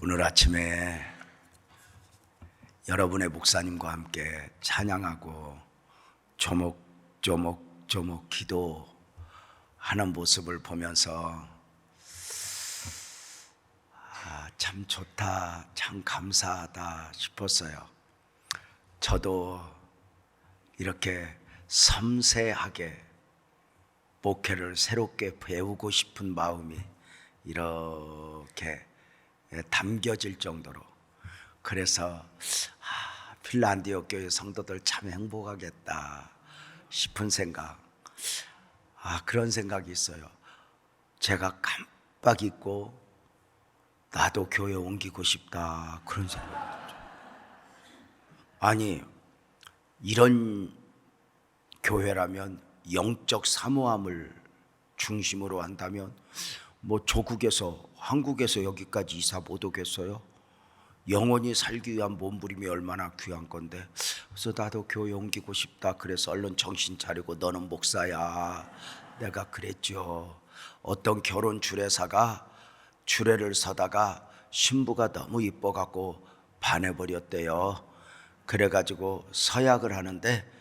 오늘 아침에 여러분의 목사님과 함께 찬양하고 조목조목 기도하는 모습을 보면서 참 좋다, 참 감사하다 싶었어요. 저도 이렇게 섬세하게 목회를 새롭게 배우고 싶은 마음이 이렇게 담겨질 정도로, 그래서 핀란디어 교회 성도들 참 행복하겠다 싶은 생각, 그런 생각이 있어요. 제가 깜빡 잊고 나도 교회 옮기고 싶다, 그런 생각이 들어요. 아니, 이런 교회라면 영적 사모함을 중심으로 한다면 조국에서 한국에서 여기까지 이사 못 오겠어요? 영원히 살기 위한 몸부림이 얼마나 귀한 건데. 그래서 나도 교회 옮기고 싶다. 그래서 얼른 정신 차리고 너는 목사야, 내가 그랬죠. 어떤 결혼 주례사가 주례를 서다가 신부가 너무 이뻐갖고 반해버렸대요. 그래가지고 서약을 하는데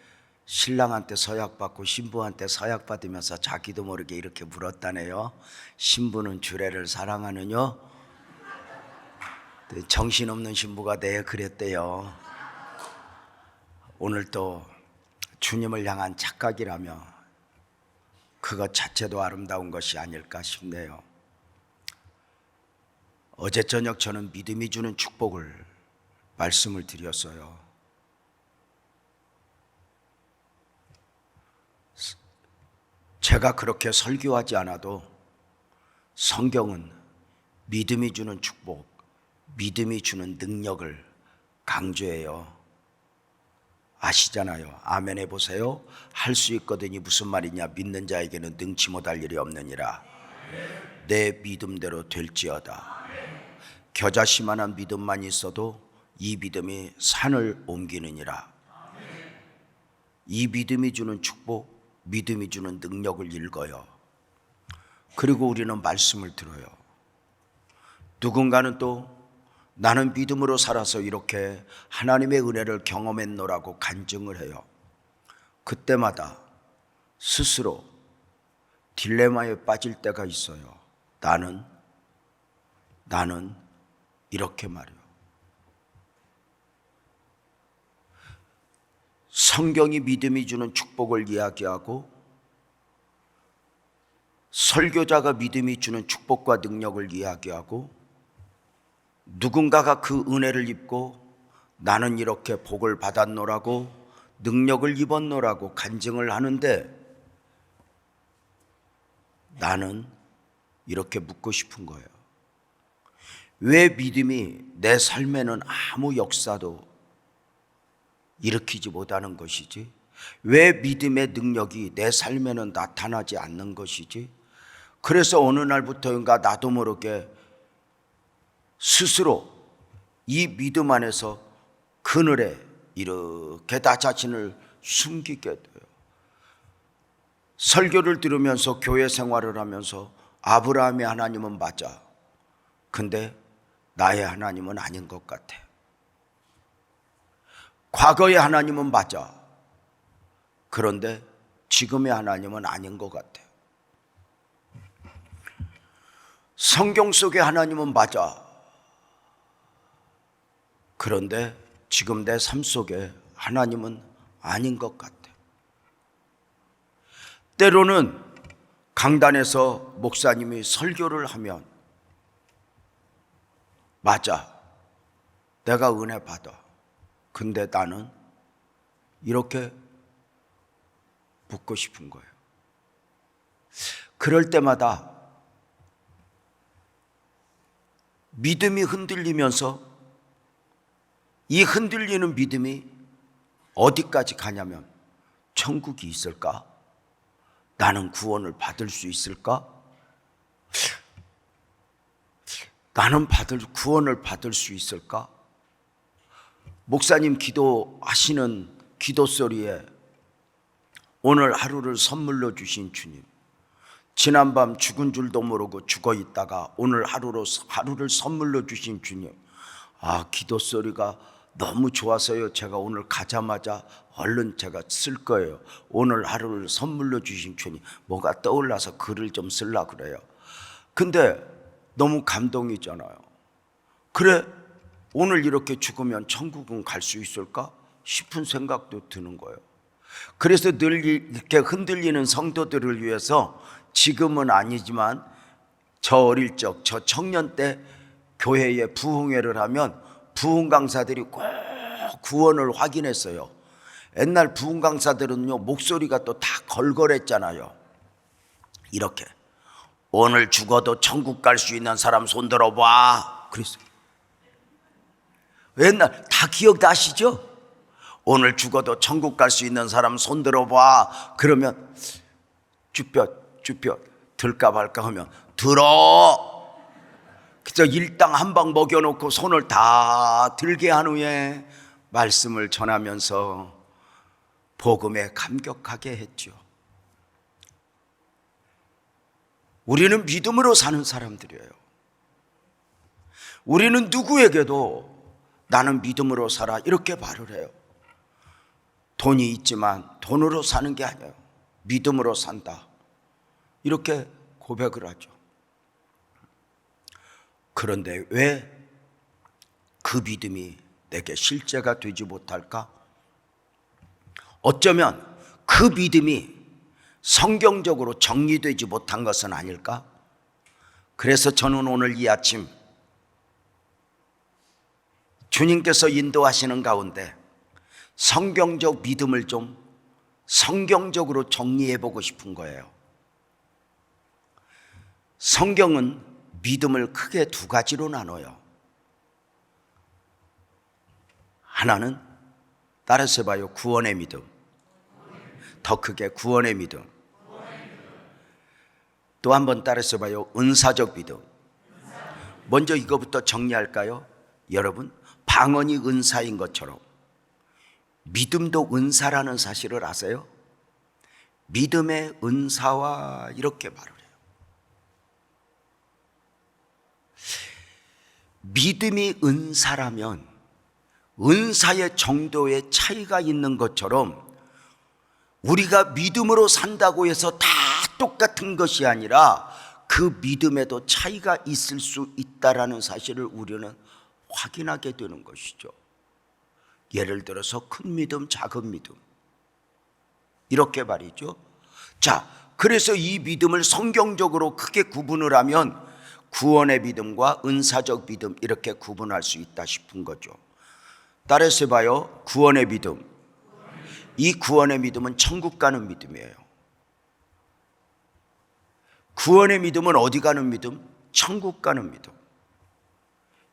신랑한테 서약 받고 신부한테 서약 받으면서 자기도 모르게 이렇게 물었다네요. 신부는 주례를 사랑하느냐? 정신없는 신부가 그랬대요. 오늘 또 주님을 향한 착각이라며 그것 자체도 아름다운 것이 아닐까 싶네요. 어제 저녁 저는 믿음이 주는 축복을 말씀을 드렸어요. 제가 그렇게 설교하지 않아도 성경은 믿음이 주는 축복, 믿음이 주는 능력을 강조해요. 아시잖아요. 아멘 해보세요. 할 수 있거든이 무슨 말이냐? 믿는 자에게는 능치 못할 일이 없느니라. 내 믿음대로 될지어다. 겨자씨만한 믿음만 있어도 이 믿음이 산을 옮기느니라. 이 믿음이 주는 축복, 믿음이 주는 능력을 읽어요. 그리고 우리는 말씀을 들어요. 누군가는 또 나는 믿음으로 살아서 이렇게 하나님의 은혜를 경험했노라고 간증을 해요. 그때마다 스스로 딜레마에 빠질 때가 있어요. 나는 이렇게 말이요. 성경이 믿음이 주는 축복을 이야기하고 설교자가 믿음이 주는 축복과 능력을 이야기하고 누군가가 그 은혜를 입고 나는 이렇게 복을 받았노라고 능력을 입었노라고 간증을 하는데 나는 이렇게 묻고 싶은 거예요. 왜 믿음이 내 삶에는 아무 역사도 일으키지 못하는 것이지? 왜 믿음의 능력이 내 삶에는 나타나지 않는 것이지? 그래서 어느 날부터인가 나도 모르게 스스로 이 믿음 안에서 그늘에 이렇게 나 자신을 숨기게 돼요. 설교를 들으면서 교회 생활을 하면서 아브라함의 하나님은 맞아. 근데 나의 하나님은 아닌 것 같아. 과거의 하나님은 맞아. 그런데 지금의 하나님은 아닌 것 같아. 성경 속의 하나님은 맞아. 그런데 지금 내 삶 속에 하나님은 아닌 것 같아. 때로는 강단에서 목사님이 설교를 하면 맞아, 내가 은혜 받아. 근데 나는 이렇게 묻고 싶은 거예요. 그럴 때마다 믿음이 흔들리면서 이 흔들리는 믿음이 어디까지 가냐면 천국이 있을까? 나는 구원을 받을 수 있을까? 나는 구원을 받을 수 있을까? 목사님 기도하시는 기도 소리에 오늘 하루를 선물로 주신 주님, 지난밤 죽은 줄도 모르고 죽어 있다가 오늘 하루를 선물로 주신 주님, 기도 소리가 너무 좋아서요, 제가 오늘 가자마자 얼른 제가 쓸 거예요. 오늘 하루를 선물로 주신 주님, 뭐가 떠올라서 글을 좀 쓰려고 그래요. 근데 너무 감동이잖아요. 그래, 오늘 이렇게 죽으면 천국은 갈 수 있을까 싶은 생각도 드는 거예요. 그래서 늘 이렇게 흔들리는 성도들을 위해서 지금은 아니지만 저 어릴 적, 저 청년 때 교회에 부흥회를 하면 부흥 강사들이 꼭 구원을 확인했어요. 옛날 부흥 강사들은요, 목소리가 또 다 걸걸했잖아요. 이렇게, 오늘 죽어도 천국 갈 수 있는 사람 손 들어봐 그랬어요. 옛날 다 기억나시죠? 오늘 죽어도 천국 갈 수 있는 사람 손 들어봐. 그러면 쭈뼛 들까 말까 하면 들어. 그저 일당 한 방 먹여놓고 손을 다 들게 한 후에 말씀을 전하면서 복음에 감격하게 했죠. 우리는 믿음으로 사는 사람들이에요. 우리는 누구에게도 나는 믿음으로 살아 이렇게 말을 해요. 돈이 있지만 돈으로 사는 게 아니에요. 믿음으로 산다, 이렇게 고백을 하죠. 그런데 왜 그 믿음이 내게 실제가 되지 못할까? 어쩌면 그 믿음이 성경적으로 정리되지 못한 것은 아닐까? 그래서 저는 오늘 이 아침 주님께서 인도하시는 가운데 성경적 믿음을 좀 성경적으로 정리해 보고 싶은 거예요. 성경은 믿음을 크게 두 가지로 나눠요. 하나는 따라서 해봐요. 구원의 믿음. 더 크게 구원의 믿음. 또 한 번 따라서 해봐요. 은사적 믿음. 먼저 이거부터 정리할까요? 여러분, 방언이 은사인 것처럼 믿음도 은사라는 사실을 아세요? 믿음의 은사와 이렇게 말을 해요. 믿음이 은사라면 은사의 정도의 차이가 있는 것처럼 우리가 믿음으로 산다고 해서 다 똑같은 것이 아니라 그 믿음에도 차이가 있을 수 있다라는 사실을 우리는 확인하게 되는 것이죠. 예를 들어서 큰 믿음, 작은 믿음, 이렇게 말이죠. 자, 그래서 이 믿음을 성경적으로 크게 구분을 하면 구원의 믿음과 은사적 믿음, 이렇게 구분할 수 있다 싶은 거죠. 따라서 해봐요. 구원의 믿음. 이 구원의 믿음은 천국 가는 믿음이에요. 구원의 믿음은 어디 가는 믿음? 천국 가는 믿음.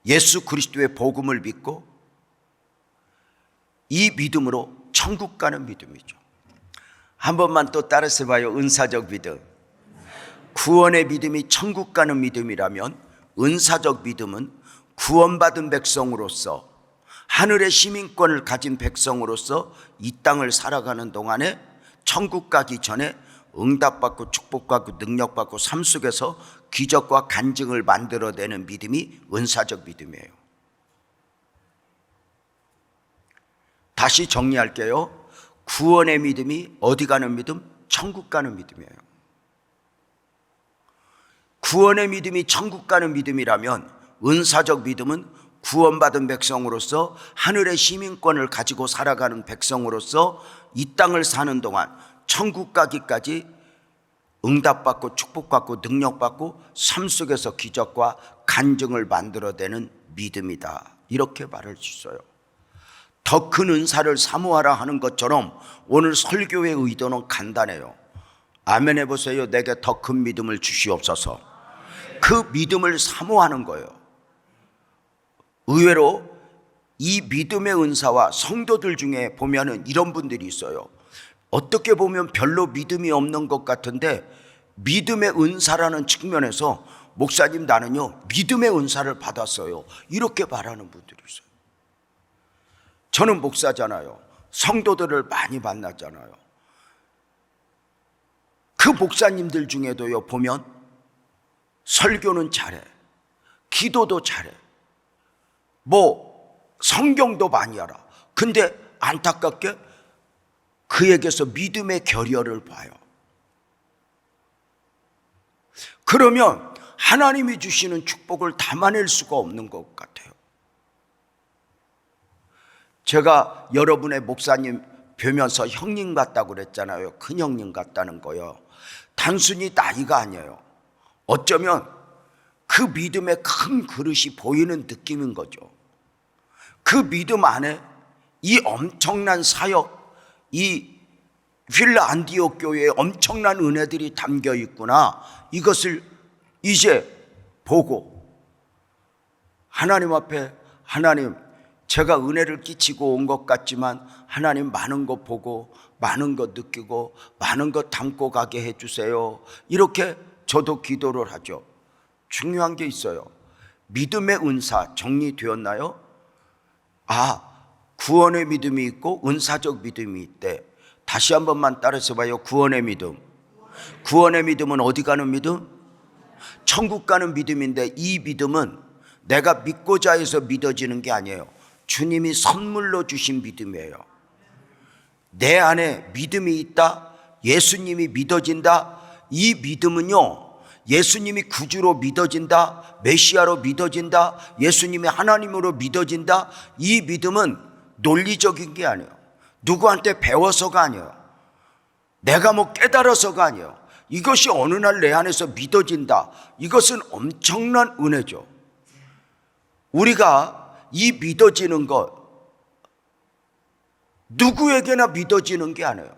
예수 그리스도의 복음을 믿고 이 믿음으로 천국 가는 믿음이죠. 한 번만 또 따라서 해봐요. 은사적 믿음. 구원의 믿음이 천국 가는 믿음이라면 은사적 믿음은 구원받은 백성으로서, 하늘의 시민권을 가진 백성으로서 이 땅을 살아가는 동안에 천국 가기 전에 응답받고 축복받고 능력받고 삶 속에서 기적과 간증을 만들어내는 믿음이 은사적 믿음이에요. 다시 정리할게요. 구원의 믿음이 어디 가는 믿음? 천국 가는 믿음이에요. 구원의 믿음이 천국 가는 믿음이라면 은사적 믿음은 구원받은 백성으로서 하늘의 시민권을 가지고 살아가는 백성으로서 이 땅을 사는 동안 천국 가기까지 응답받고 축복받고 능력받고 삶 속에서 기적과 간증을 만들어내는 믿음이다, 이렇게 말할 수 있어요. 더 큰 은사를 사모하라 하는 것처럼 오늘 설교의 의도는 간단해요. 아멘 해보세요. 내게 더 큰 믿음을 주시옵소서. 그 믿음을 사모하는 거예요. 의외로 이 믿음의 은사와 성도들 중에 보면은 이런 분들이 있어요. 어떻게 보면 별로 믿음이 없는 것 같은데 믿음의 은사라는 측면에서 목사님 나는요 믿음의 은사를 받았어요, 이렇게 말하는 분들이 있어요. 저는 목사잖아요. 성도들을 많이 만났잖아요. 그 목사님들 중에도요, 보면 설교는 잘해, 기도도 잘해, 성경도 많이 알아. 근데 안타깝게 그에게서 믿음의 결여를 봐요. 그러면 하나님이 주시는 축복을 담아낼 수가 없는 것 같아요. 제가 여러분의 목사님 뵈면서 형님 같다고 그랬잖아요. 큰 형님 같다는 거요. 단순히 나이가 아니에요. 어쩌면 그 믿음의 큰 그릇이 보이는 느낌인 거죠. 그 믿음 안에 이 엄청난 사역, 이 휠라 안디옥 교회에 엄청난 은혜들이 담겨 있구나, 이것을 이제 보고 하나님 앞에, 하나님, 제가 은혜를 끼치고 온 것 같지만 하나님, 많은 것 보고 많은 것 느끼고 많은 것 담고 가게 해주세요. 이렇게 저도 기도를 하죠. 중요한 게 있어요. 믿음의 은사 정리되었나요? 구원의 믿음이 있고 은사적 믿음이 있대. 다시 한 번만 따라서 봐요. 구원의 믿음. 구원의 믿음은 어디 가는 믿음? 천국 가는 믿음인데, 이 믿음은 내가 믿고자 해서 믿어지는 게 아니에요. 주님이 선물로 주신 믿음이에요. 내 안에 믿음이 있다, 예수님이 믿어진다. 이 믿음은요, 예수님이 구주로 믿어진다, 메시아로 믿어진다, 예수님이 하나님으로 믿어진다. 이 믿음은 논리적인 게 아니에요. 누구한테 배워서가 아니에요. 내가 깨달아서가 아니에요. 이것이 어느 날 내 안에서 믿어진다. 이것은 엄청난 은혜죠. 우리가 이 믿어지는 것, 누구에게나 믿어지는 게 아니에요.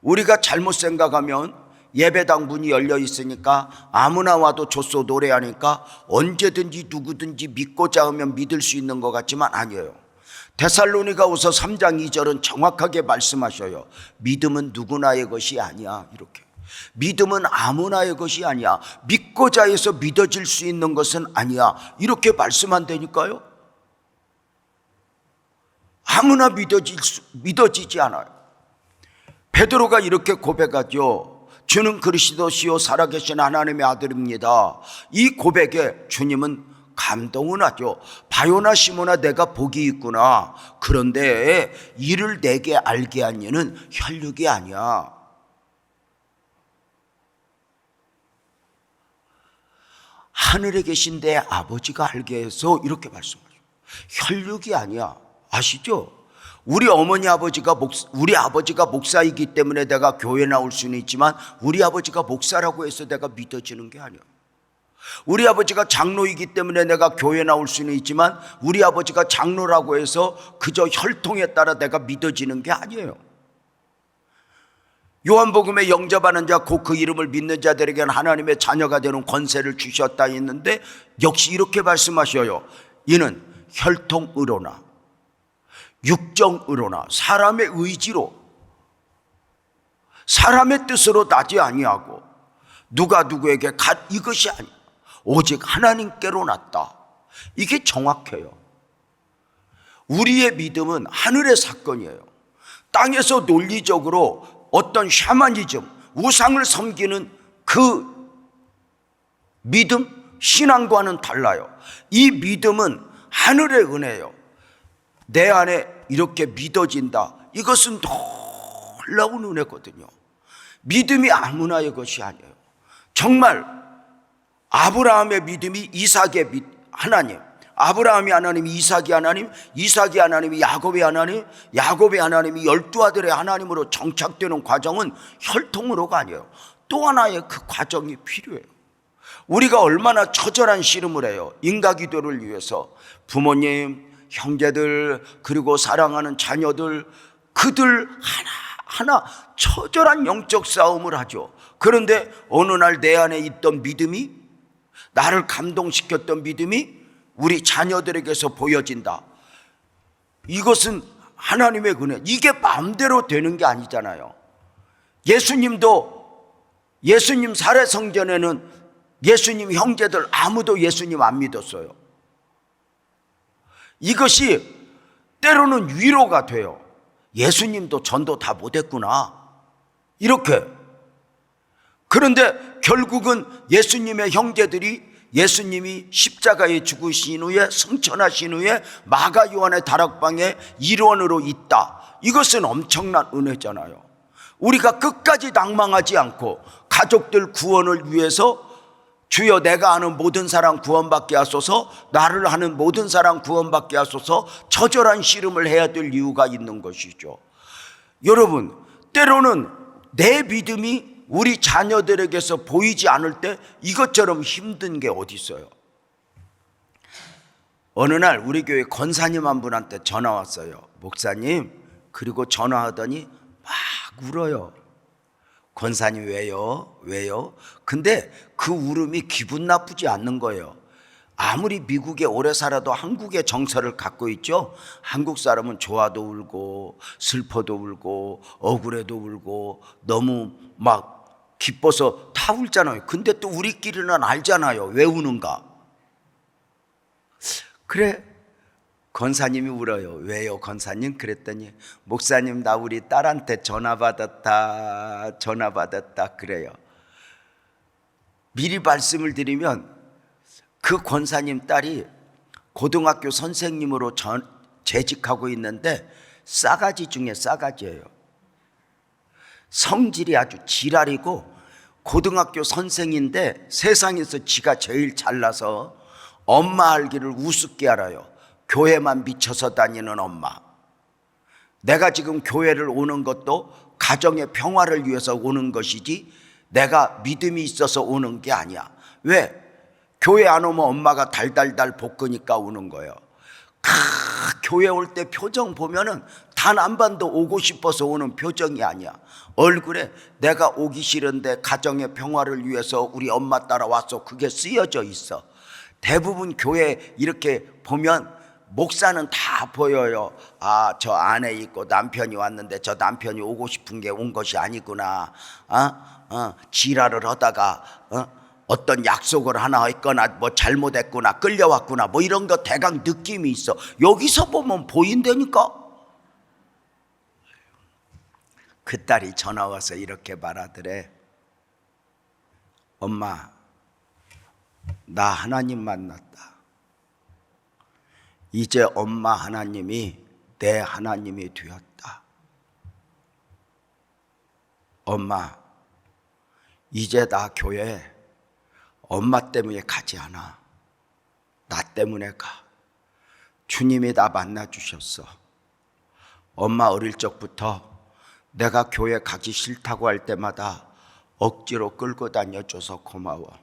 우리가 잘못 생각하면 예배당 문이 열려 있으니까 아무나 와도 줬소 노래하니까 언제든지 누구든지 믿고자 하면 믿을 수 있는 것 같지만 아니에요. 데살로니가후서 3장 2절은 정확하게 말씀하셔요. 믿음은 누구나의 것이 아니야. 이렇게. 믿음은 아무나의 것이 아니야. 믿고자 해서 믿어질 수 있는 것은 아니야. 이렇게 말씀한다니까요. 아무나 믿어지지 않아요. 베드로가 이렇게 고백하죠. 주는 그리스도시요 살아계신 하나님의 아들입니다. 이 고백에 주님은 감동은 하죠. 바요나 시모나, 내가 복이 있구나. 그런데 이를 내게 알게 한 이는 혈육이 아니야. 하늘에 계신 내 아버지가 알게 해서 이렇게 말씀하죠. 혈육이 아니야. 아시죠? 우리 아버지가 목사이기 때문에 내가 교회 나올 수는 있지만 우리 아버지가 목사라고 해서 내가 믿어지는 게 아니야. 우리 아버지가 장로이기 때문에 내가 교회 나올 수는 있지만 우리 아버지가 장로라고 해서 그저 혈통에 따라 내가 믿어지는 게 아니에요. 요한복음에 영접하는 자 곧 그 이름을 믿는 자들에게는 하나님의 자녀가 되는 권세를 주셨다 했는데, 역시 이렇게 말씀하셔요. 이는 혈통으로나 육정으로나 사람의 의지로, 사람의 뜻으로 나지 아니하고 누가 누구에게 이것이 아니야. 오직 하나님께로 났다. 이게 정확해요. 우리의 믿음은 하늘의 사건이에요. 땅에서 논리적으로 어떤 샤머니즘, 우상을 섬기는 그 믿음, 신앙과는 달라요. 이 믿음은 하늘의 은혜예요. 내 안에 이렇게 믿어진다. 이것은 놀라운 은혜거든요. 믿음이 아무나의 것이 아니에요. 정말 아브라함의 믿음이 이삭의 하나님, 아브라함이 하나님, 이삭이 하나님, 이삭이 하나님이 야곱의 하나님, 야곱의 하나님이 12아들의 하나님으로 정착되는 과정은 혈통으로가 아니에요. 또 하나의 그 과정이 필요해요. 우리가 얼마나 처절한 씨름을 해요. 인가기도를 위해서 부모님, 형제들, 그리고 사랑하는 자녀들, 그들 하나하나 처절한 영적 싸움을 하죠. 그런데 어느 날 내 안에 있던 믿음이, 나를 감동시켰던 믿음이 우리 자녀들에게서 보여진다. 이것은 하나님의 은혜. 이게 마음대로 되는 게 아니잖아요. 예수님 살해성전에는 예수님 형제들 아무도 예수님 안 믿었어요. 이것이 때로는 위로가 돼요. 예수님도 전도 다 못했구나. 이렇게. 그런데 결국은 예수님의 형제들이 예수님이 십자가에 죽으신 후에 승천하신 후에 마가 요한의 다락방에 일원으로 있다. 이것은 엄청난 은혜잖아요. 우리가 끝까지 낭망하지 않고 가족들 구원을 위해서 주여 내가 아는 모든 사람 구원받게 하소서, 나를 아는 모든 사람 구원받게 하소서, 처절한 씨름을 해야 될 이유가 있는 것이죠. 여러분, 때로는 내 믿음이 우리 자녀들에게서 보이지 않을 때 이것처럼 힘든 게 어디 있어요. 어느 날 우리 교회 권사님 한 분한테 전화 왔어요. 목사님, 그리고 전화하더니 막 울어요. 권사님 왜요? 근데 그 울음이 기분 나쁘지 않는 거예요. 아무리 미국에 오래 살아도 한국의 정서를 갖고 있죠. 한국 사람은 좋아도 울고 슬퍼도 울고 억울해도 울고 너무 막 기뻐서 다 울잖아요. 근데 또 우리끼리는 알잖아요. 왜 우는가? 그래, 권사님이 울어요. 왜요 권사님? 그랬더니 목사님 나 우리 딸한테 전화 받았다 그래요. 미리 말씀을 드리면 그 권사님 딸이 고등학교 선생님으로 재직하고 있는데 싸가지 중에 싸가지예요. 성질이 아주 지랄이고 고등학교 선생인데 세상에서 지가 제일 잘나서 엄마 알기를 우습게 알아요. 교회만 미쳐서 다니는 엄마. 내가 지금 교회를 오는 것도 가정의 평화를 위해서 오는 것이지 내가 믿음이 있어서 오는 게 아니야. 왜? 교회 안 오면 엄마가 달달달 볶으니까 오는 거예요. 교회 올 때 표정 보면은 단 한 번도 오고 싶어서 오는 표정이 아니야. 얼굴에 내가 오기 싫은데 가정의 평화를 위해서 우리 엄마 따라왔어, 그게 쓰여져 있어. 대부분 교회 이렇게 보면 목사는 다 보여요. 아, 저 안에 있고 남편이 왔는데 저 남편이 오고 싶은 게 온 것이 아니구나. 지랄을 하다가 어떤 약속을 하나 했거나 뭐 잘못했구나, 끌려왔구나, 뭐 이런 거 대강 느낌이 있어. 여기서 보면 보인다니까. 그 딸이 전화 와서 이렇게 말하더래. 엄마, 나 하나님 만났다. 이제 엄마 하나님이 내 하나님이 되었다. 엄마, 이제 나 교회 엄마 때문에 가지 않아. 나 때문에 가. 주님이 나 만나주셨어. 엄마 어릴 적부터 내가 교회 가기 싫다고 할 때마다 억지로 끌고 다녀줘서 고마워.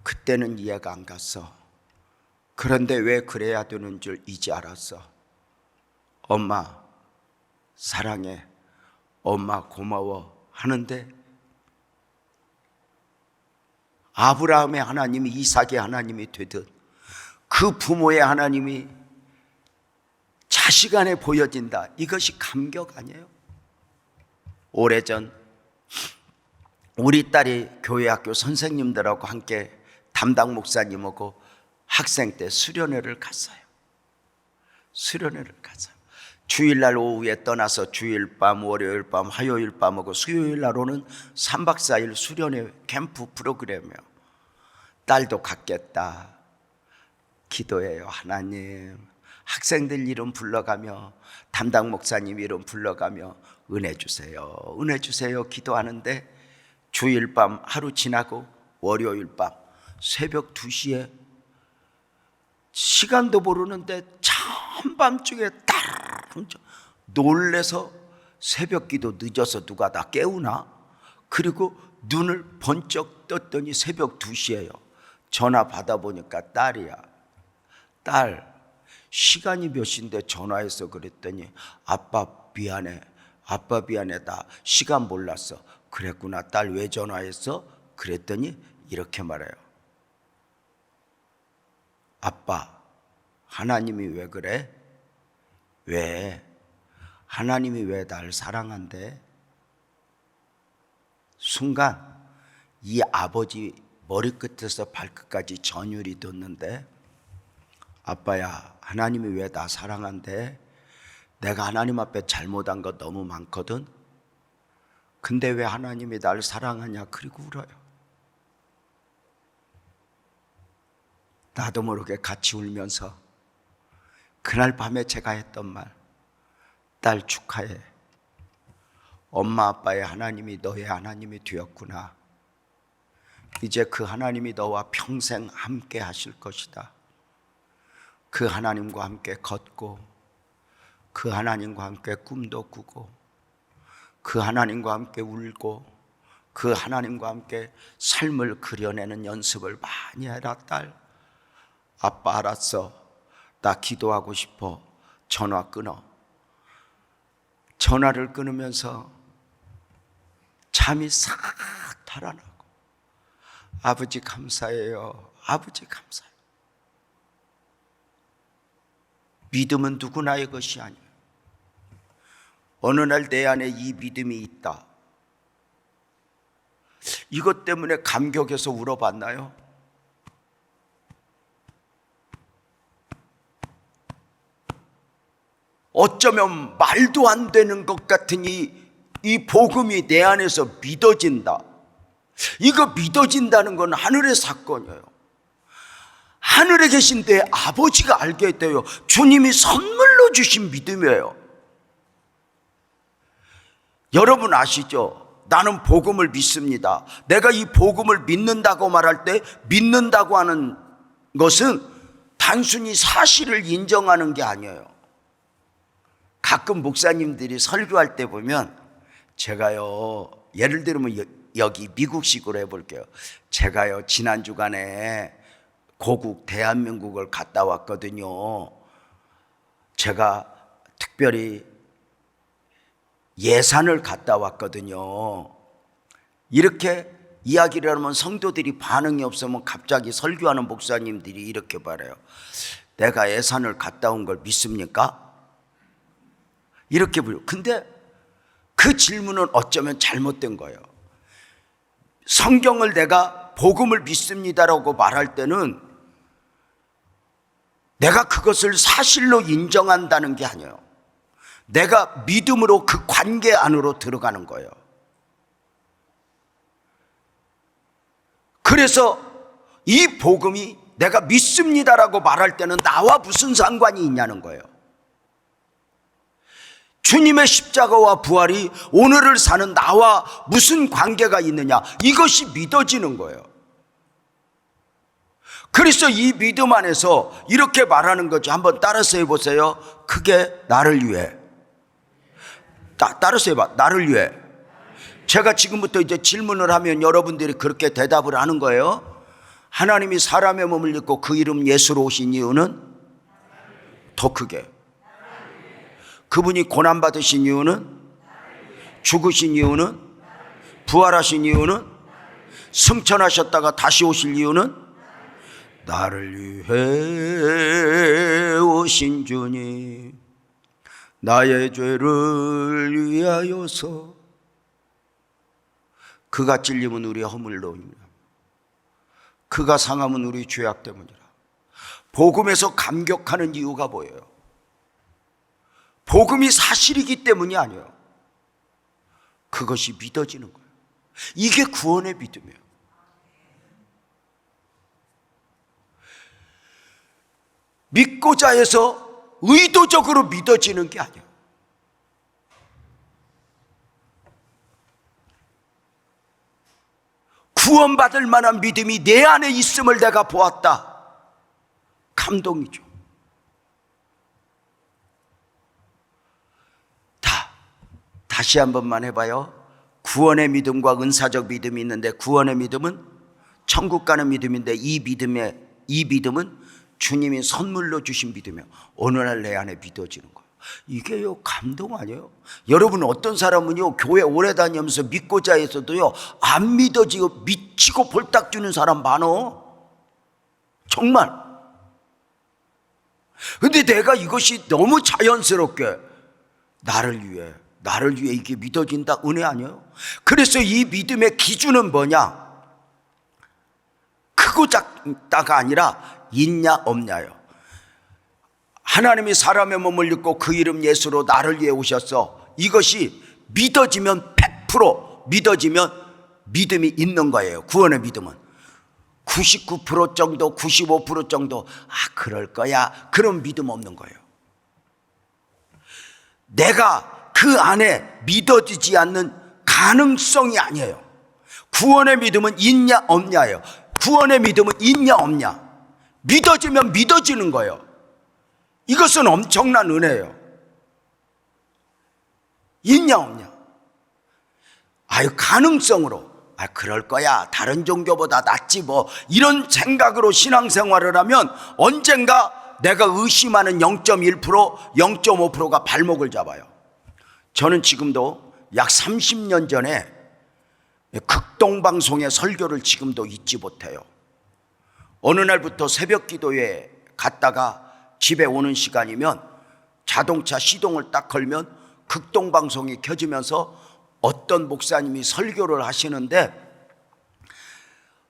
그때는 이해가 안 갔어. 그런데 왜 그래야 되는 줄 이제 알았어. 엄마 사랑해, 엄마 고마워 하는데 아브라함의 하나님이 이삭의 하나님이 되듯 그 부모의 하나님이 자식 안에 보여진다. 이것이 감격 아니에요? 오래전 우리 딸이 교회 학교 선생님들하고 함께 담당 목사님하고 학생 때 수련회를 갔어요. 주일날 오후에 떠나서 주일 밤, 월요일 밤, 화요일 밤하고 수요일 날 오는 3박 4일 수련회 캠프 프로그램이에요. 딸도 갔겠다. 기도해요. 하나님, 학생들 이름 불러가며 담당 목사님 이름 불러가며 은혜 주세요, 은혜 주세요 기도하는데 주일 밤 하루 지나고 월요일 밤 새벽 2시에 시간도 모르는데 한밤중에 딱 놀래서 새벽 기도 늦어서 누가 나 깨우나? 그리고 눈을 번쩍 떴더니 새벽 2시예요. 전화 받아보니까 딸이야. 딸, 시간이 몇 시인데 전화해서 그랬더니 아빠 미안해, 나 시간 몰랐어. 그랬구나. 딸 왜 전화했어? 그랬더니 이렇게 말해요. 아빠, 하나님이 왜 그래? 왜? 하나님이 왜 날 사랑한대? 순간 이 아버지 머리끝에서 발끝까지 전율이 돋는데, 아빠야, 하나님이 왜 나 사랑한대? 내가 하나님 앞에 잘못한 거 너무 많거든. 근데 왜 하나님이 날 사랑하냐 그리고 울어요. 나도 모르게 같이 울면서 그날 밤에 제가 했던 말, 딸 축하해. 엄마 아빠의 하나님이 너의 하나님이 되었구나. 이제 그 하나님이 너와 평생 함께 하실 것이다. 그 하나님과 함께 걷고, 그 하나님과 함께 꿈도 꾸고, 그 하나님과 함께 울고, 그 하나님과 함께 삶을 그려내는 연습을 많이 해라 딸. 아빠 알았어. 나 기도하고 싶어. 전화 끊어. 전화를 끊으면서 잠이 싹 달아나고, 아버지 감사해요. 아버지 감사해요. 믿음은 누구나의 것이 아니에요. 어느 날 내 안에 이 믿음이 있다. 이것 때문에 감격해서 울어봤나요? 어쩌면 말도 안 되는 것 같은 이 복음이 내 안에서 믿어진다. 이거 믿어진다는 건 하늘의 사건이에요. 하늘에 계신 내 아버지가 알게 돼요. 주님이 선물로 주신 믿음이에요. 여러분 아시죠? 나는 복음을 믿습니다. 내가 이 복음을 믿는다고 말할 때, 믿는다고 하는 것은 단순히 사실을 인정하는 게 아니에요. 가끔 목사님들이 설교할 때 보면, 제가요, 예를 들면 여기 미국식으로 해볼게요. 제가요 지난 주간에 고국 대한민국을 갔다 왔거든요. 제가 특별히 예산을 갔다 왔거든요. 이렇게 이야기를 하면 성도들이 반응이 없으면 갑자기 설교하는 목사님들이 이렇게 말해요. 내가 예산을 갔다 온 걸 믿습니까? 이렇게 불러요. 근데 그 질문은 어쩌면 잘못된 거예요. 성경을 내가 복음을 믿습니다라고 말할 때는 내가 그것을 사실로 인정한다는 게 아니에요. 내가 믿음으로 그 관계 안으로 들어가는 거예요. 그래서 이 복음이 내가 믿습니다라고 말할 때는 나와 무슨 상관이 있냐는 거예요. 주님의 십자가와 부활이 오늘을 사는 나와 무슨 관계가 있느냐, 이것이 믿어지는 거예요. 그래서 이 믿음 안에서 이렇게 말하는 거죠. 한번 따라서 해보세요. 크게 나를 위해. 따라서 해봐. 나를 위해. 제가 지금부터 이제 질문을 하면 여러분들이 그렇게 대답을 하는 거예요. 하나님이 사람의 몸을 입고 그 이름 예수로 오신 이유는? 더 크게. 그분이 고난받으신 이유는? 죽으신 이유는? 부활하신 이유는? 승천하셨다가 다시 오실 이유는? 나를 위해 오신 주님, 나의 죄를 위하여서. 그가 찔림은 우리의 허물로입니다. 그가 상함은 우리 죄악 때문이라. 복음에서 감격하는 이유가 뭐예요? 복음이 사실이기 때문이 아니에요. 그것이 믿어지는 거예요. 이게 구원의 믿음이에요. 믿고자 해서 의도적으로 믿어지는 게 아니에요. 구원받을 만한 믿음이 내 안에 있음을 내가 보았다. 감동이죠. 다시 한 번만 해봐요. 구원의 믿음과 은사적 믿음이 있는데, 구원의 믿음은 천국 가는 믿음인데, 이 믿음은 주님이 선물로 주신 믿음이에요. 어느 날 내 안에 믿어지는 거예요. 이게요 감동 아니에요? 여러분, 어떤 사람은요 교회 오래 다니면서 믿고자 해서도요 안 믿어지고 미치고 볼딱 주는 사람 많어. 정말. 근데 내가 이것이 너무 자연스럽게 나를 위해 이게 믿어진다, 은혜 아니에요? 그래서 이 믿음의 기준은 뭐냐? 크고 작다가 아니라 있냐 없냐요. 하나님이 사람의 몸을 입고 그 이름 예수로 나를 위해 오셨어. 이것이 믿어지면 100% 믿어지면 믿음이 있는 거예요. 구원의 믿음은 99% 정도, 95% 정도, 그럴 거야, 그런 믿음 없는 거예요. 내가 그 안에 믿어지지 않는 가능성이 아니에요. 구원의 믿음은 있냐 없냐예요. 구원의 믿음은 있냐 없냐. 믿어지면 믿어지는 거예요. 이것은 엄청난 은혜예요. 있냐 없냐. 가능성으로 그럴 거야, 다른 종교보다 낫지 뭐, 이런 생각으로 신앙생활을 하면 언젠가 내가 의심하는 0.1%, 0.5%가 발목을 잡아요. 저는 지금도 약 30년 전에 극동방송의 설교를 지금도 잊지 못해요. 어느 날부터 새벽 기도에 갔다가 집에 오는 시간이면 자동차 시동을 딱 걸면 극동방송이 켜지면서 어떤 목사님이 설교를 하시는데,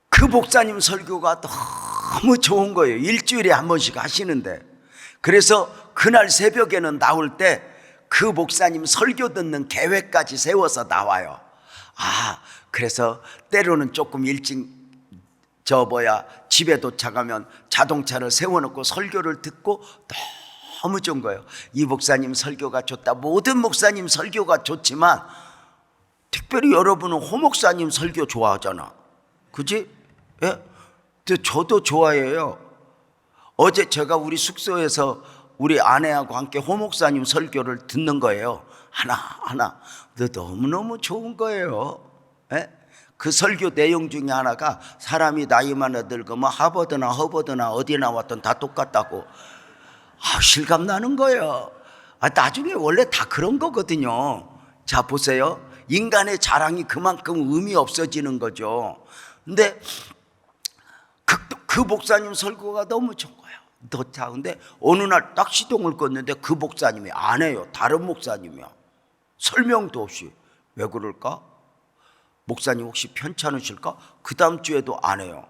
그 목사님 설교가 너무 좋은 거예요. 일주일에 한 번씩 하시는데, 그래서 그날 새벽에는 나올 때 그 목사님 설교 듣는 계획까지 세워서 나와요. 그래서 때로는 조금 일찍 집에 도착하면 자동차를 세워놓고 설교를 듣고 너무 좋은 거예요. 이 목사님 설교가 좋다. 모든 목사님 설교가 좋지만 특별히 여러분은 호 목사님 설교 좋아하잖아, 그지? 예? 저도 좋아해요. 어제 제가 우리 숙소에서 우리 아내하고 함께 호 목사님 설교를 듣는 거예요. 하나 너무너무 좋은 거예요. 예? 그 설교 내용 중에 하나가 사람이 나이만 늙으면 하버드나 허버드나 어디 나왔든 다 똑같다고. 실감 나는 거예요. 나중에 원래 다 그런 거거든요. 자, 보세요. 인간의 자랑이 그만큼 의미 없어지는 거죠. 근데 그 목사님 설교가 너무 좋은 거예요. 근데 어느 날 딱 시동을 껐는데 그 목사님이 안 해요. 다른 목사님이야. 설명도 없이. 왜 그럴까? 목사님 혹시 편찮으실까? 그 다음 주에도 안 해요.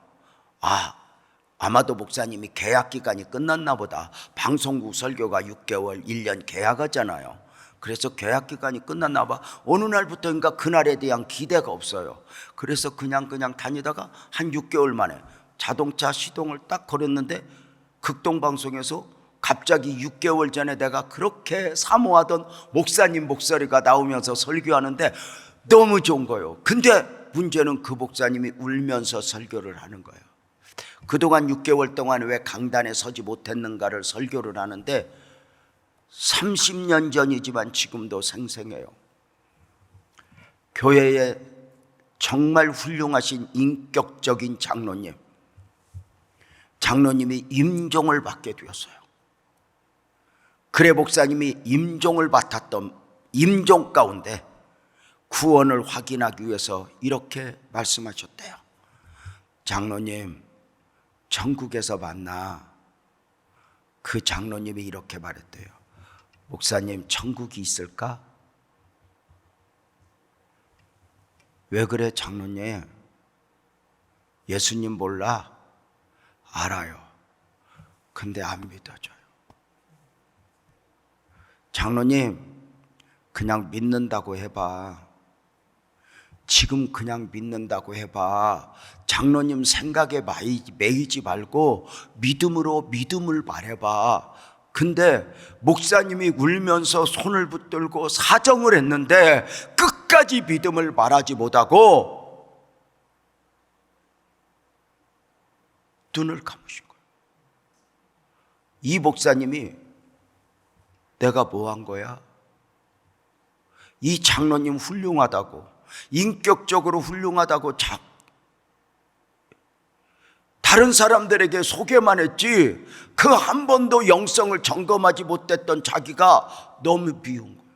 아마도 목사님이 계약 기간이 끝났나 보다. 방송국 설교가 6개월, 1년 계약하잖아요. 그래서 계약 기간이 끝났나 봐. 어느 날부터인가 그날에 대한 기대가 없어요. 그래서 그냥 다니다가 한 6개월 만에 자동차 시동을 딱 걸었는데 극동방송에서 갑자기 6개월 전에 내가 그렇게 사모하던 목사님 목소리가 나오면서 설교하는데 너무 좋은 거예요. 근데 문제는 그 목사님이 울면서 설교를 하는 거예요. 그동안 6개월 동안 왜 강단에 서지 못했는가를 설교를 하는데 30년 전이지만 지금도 생생해요. 교회에 정말 훌륭하신 인격적인 장로님이 임종을 받게 되었어요. 그래 목사님이 임종을 맡았던 임종 가운데 구원을 확인하기 위해서 이렇게 말씀하셨대요. 장로님, 천국에서 만나. 그 장로님이 이렇게 말했대요. 목사님, 천국이 있을까? 왜 그래 장로님? 예수님 몰라? 알아요. 근데 안 믿어져요. 장로님, 그냥 믿는다고 해봐. 지금 그냥 믿는다고 해봐. 장로님 생각에 매이지 말고 믿음으로 믿음을 말해봐. 근데 목사님이 울면서 손을 붙들고 사정을 했는데 끝까지 믿음을 말하지 못하고 눈을 감으신 거예요. 이 목사님이 내가 뭐 한 거야? 이 장로님 훌륭하다고, 인격적으로 훌륭하다고 다른 사람들에게 소개만 했지 그 한 번도 영성을 점검하지 못했던 자기가 너무 미운 거예요.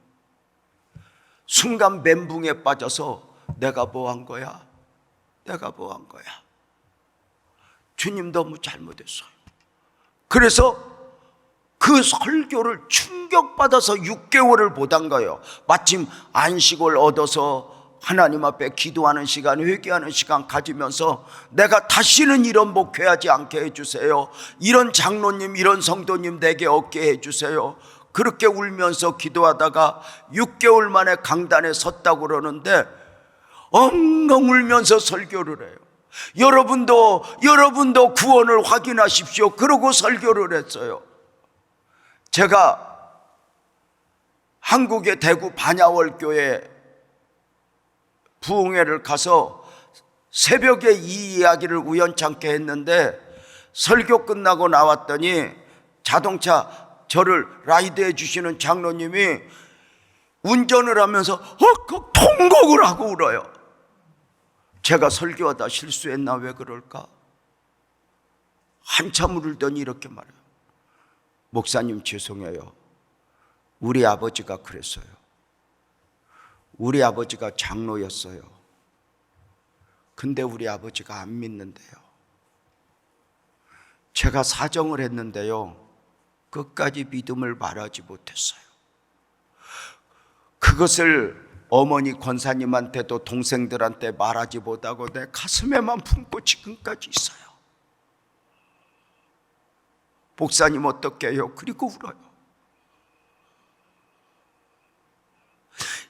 순간 멘붕에 빠져서 내가 뭐 한 거야? 내가 뭐 한 거야? 주님 너무 잘못했어요. 그래서 그 설교를 충격받아서 6개월을 못한 거예요. 마침 안식을 얻어서 하나님 앞에 기도하는 시간, 회개하는 시간 가지면서 내가 다시는 이런 목회하지 않게 해주세요. 이런 장로님, 이런 성도님 내게 없게 해주세요. 그렇게 울면서 기도하다가 6개월 만에 강단에 섰다고 그러는데 엉엉 울면서 설교를 해요. 여러분도 구원을 확인하십시오. 그러고 설교를 했어요. 제가 한국의 대구 반야월교회 부흥회를 가서 새벽에 이 이야기를 우연찮게 했는데, 설교 끝나고 나왔더니 자동차 저를 라이드해 주시는 장로님이 운전을 하면서 통곡을 하고 울어요. 제가 설교하다 실수했나, 왜 그럴까? 한참 울더니 이렇게 말해요. 목사님 죄송해요. 우리 아버지가 그랬어요. 우리 아버지가 장로였어요. 근데 우리 아버지가 안 믿는데요. 제가 사정을 했는데요, 끝까지 믿음을 말하지 못했어요. 그것을 어머니 권사님한테도 동생들한테 말하지 못하고 내 가슴에만 품고 지금까지 있어요. 목사님 어떻게 해요? 그리고 울어요.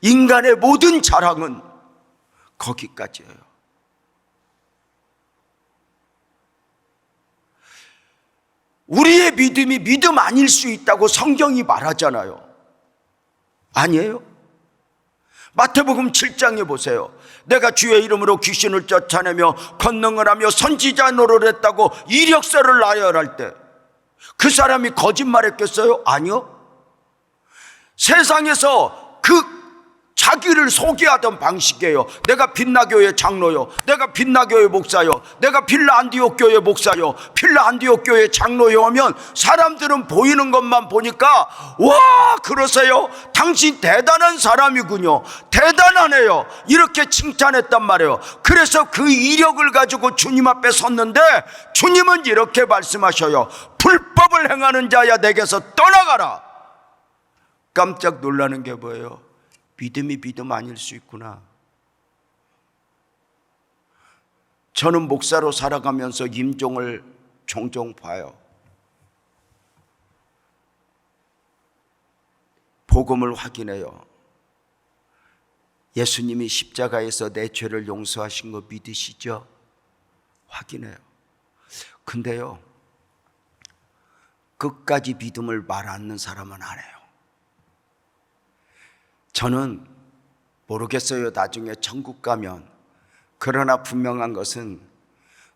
인간의 모든 자랑은 거기까지예요. 우리의 믿음이 믿음 아닐 수 있다고 성경이 말하잖아요. 아니에요? 마태복음 7장에 보세요. 내가 주의 이름으로 귀신을 쫓아내며 권능을 하며 선지자 노릇을 했다고 이력서를 나열할 때 그 사람이 거짓말했겠어요? 아니요. 세상에서 자기를 소개하던 방식이에요. 내가 빛나교회 장로요, 내가 빛나교회 목사요, 내가 빌라 안디옥 교회 목사요, 빌라 안디옥 교회 장로요 하면 사람들은 보이는 것만 보니까 와, 그러세요? 당신 대단한 사람이군요, 대단하네요, 이렇게 칭찬했단 말이에요. 그래서 그 이력을 가지고 주님 앞에 섰는데 주님은 이렇게 말씀하셔요. 불법을 행하는 자야 내게서 떠나가라. 깜짝 놀라는 게 뭐예요? 믿음이 믿음 아닐 수 있구나. 저는 목사로 살아가면서 임종을 종종 봐요. 복음을 확인해요. 예수님이 십자가에서 내 죄를 용서하신 거 믿으시죠? 확인해요. 근데요, 끝까지 믿음을 말 않는 사람은 안 해요. 저는 모르겠어요, 나중에 천국 가면. 그러나 분명한 것은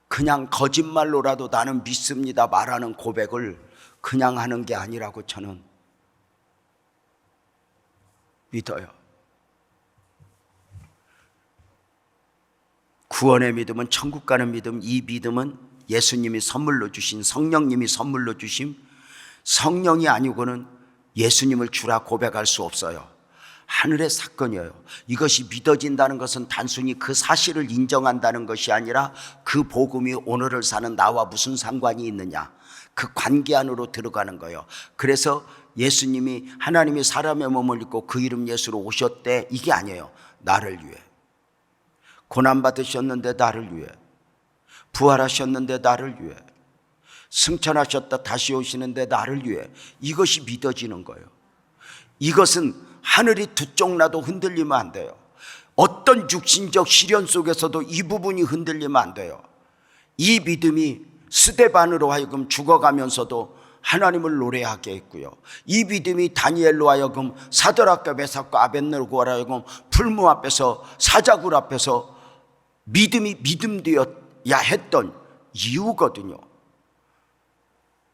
그냥 거짓말로라도 나는 믿습니다 말하는 고백을 그냥 하는 게 아니라고 저는 믿어요. 구원의 믿음은, 천국 가는 믿음, 이 믿음은 예수님이 선물로 주신, 성령님이 선물로 주신, 성령이 아니고는 예수님을 주라 고백할 수 없어요. 하늘의 사건이에요. 이것이 믿어진다는 것은 단순히 그 사실을 인정한다는 것이 아니라 그 복음이 오늘을 사는 나와 무슨 상관이 있느냐, 그 관계 안으로 들어가는 거예요. 그래서 예수님이, 하나님이 사람의 몸을 입고 그 이름 예수로 오셨대, 이게 아니에요. 나를 위해 고난받으셨는데, 나를 위해 부활하셨는데, 나를 위해 승천하셨다 다시 오시는데, 나를 위해. 이것이 믿어지는 거예요. 이것은 하늘이 두 쪽 나도 흔들리면 안 돼요. 어떤 육신적 시련 속에서도 이 부분이 흔들리면 안 돼요. 이 믿음이 스데반으로 하여금 죽어가면서도 하나님을 노래하게 했고요, 이 믿음이 다니엘로 하여금 사드락과 메삭과 아벳네고로 하여금 풀무 앞에서, 사자굴 앞에서 믿음이 믿음되어야 했던 이유거든요.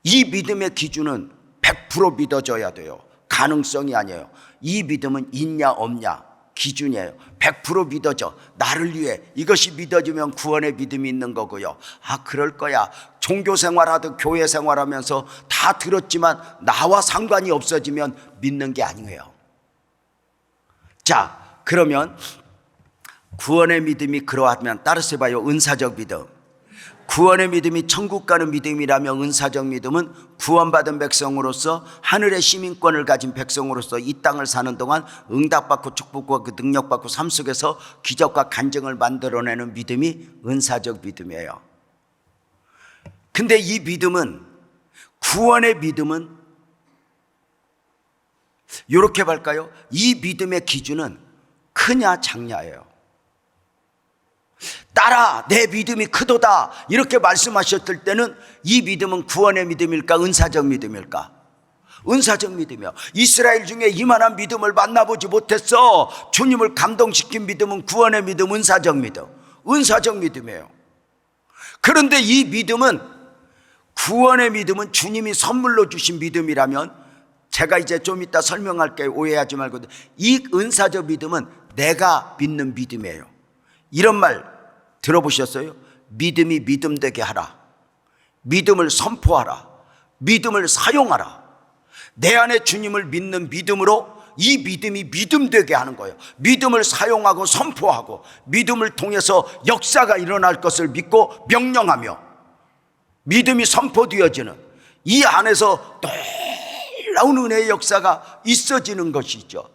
이 믿음의 기준은 100% 믿어져야 돼요. 가능성이 아니에요. 이 믿음은 있냐 없냐 기준이에요. 100% 믿어져, 나를 위해. 이것이 믿어지면 구원의 믿음이 있는 거고요. 아, 그럴 거야. 종교 생활하듯 교회 생활하면서 다 들었지만 나와 상관이 없어지면 믿는 게 아니에요. 자, 그러면 구원의 믿음이 그러하면 따라서 해봐요. 은사적 믿음. 구원의 믿음이 천국 가는 믿음이라면 은사적 믿음은 구원받은 백성으로서, 하늘의 시민권을 가진 백성으로서 이 땅을 사는 동안 응답받고 축복과 그 능력받고 삶 속에서 기적과 간증을 만들어내는 믿음이 은사적 믿음이에요. 근데 이 믿음은, 구원의 믿음은 이렇게 볼까요? 이 믿음의 기준은 크냐 작냐예요. 알아 내 믿음이 크도다 이렇게 말씀하셨을 때는 이 믿음은 구원의 믿음일까 은사적 믿음일까? 은사적 믿음이요. 이스라엘 중에 이만한 믿음을 만나보지 못했어. 주님을 감동시킨 믿음은 구원의 믿음, 은사적 믿음, 은사적 믿음이에요. 그런데 이 믿음은, 구원의 믿음은 주님이 선물로 주신 믿음이라면, 제가 이제 좀 이따 설명할게요. 오해하지 말고. 이 은사적 믿음은 내가 믿는 믿음이에요. 이런 말 들어보셨어요? 믿음이 믿음되게 하라, 믿음을 선포하라, 믿음을 사용하라. 내 안에 주님을 믿는 믿음으로 이 믿음이 믿음되게 하는 거예요. 믿음을 사용하고 선포하고 믿음을 통해서 역사가 일어날 것을 믿고 명령하며 믿음이 선포되어지는 이 안에서 놀라운 은혜의 역사가 있어지는 것이죠.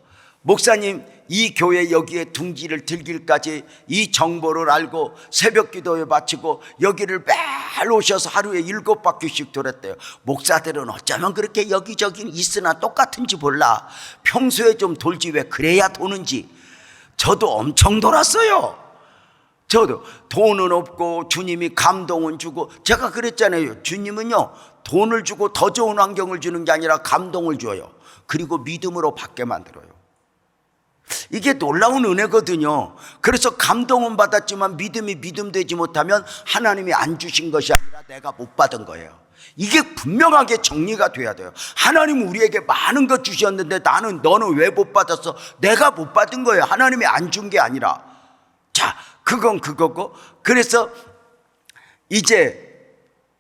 목사님, 이 교회 여기에 둥지를 들길까지 이 정보를 알고 새벽 기도에 바치고 여기를 매일 오셔서 하루에 7바퀴씩 돌았대요. 목사들은 어쩌면 그렇게 여기저기 있으나 똑같은지 몰라. 평소에 좀 돌지 왜 그래야 도는지. 저도 엄청 돌았어요. 저도 돈은 없고 주님이 감동은 주고, 제가 그랬잖아요. 주님은요 돈을 주고 더 좋은 환경을 주는 게 아니라 감동을 줘요. 그리고 믿음으로 받게 만들어요. 이게 놀라운 은혜거든요. 그래서 감동은 받았지만 믿음이 믿음되지 못하면 하나님이 안 주신 것이 아니라 내가 못 받은 거예요. 이게 분명하게 정리가 돼야 돼요. 하나님은 우리에게 많은 것 주셨는데 너는 왜 못 받았어? 내가 못 받은 거예요. 하나님이 안 준 게 아니라. 자, 그건 그거고, 그래서 이제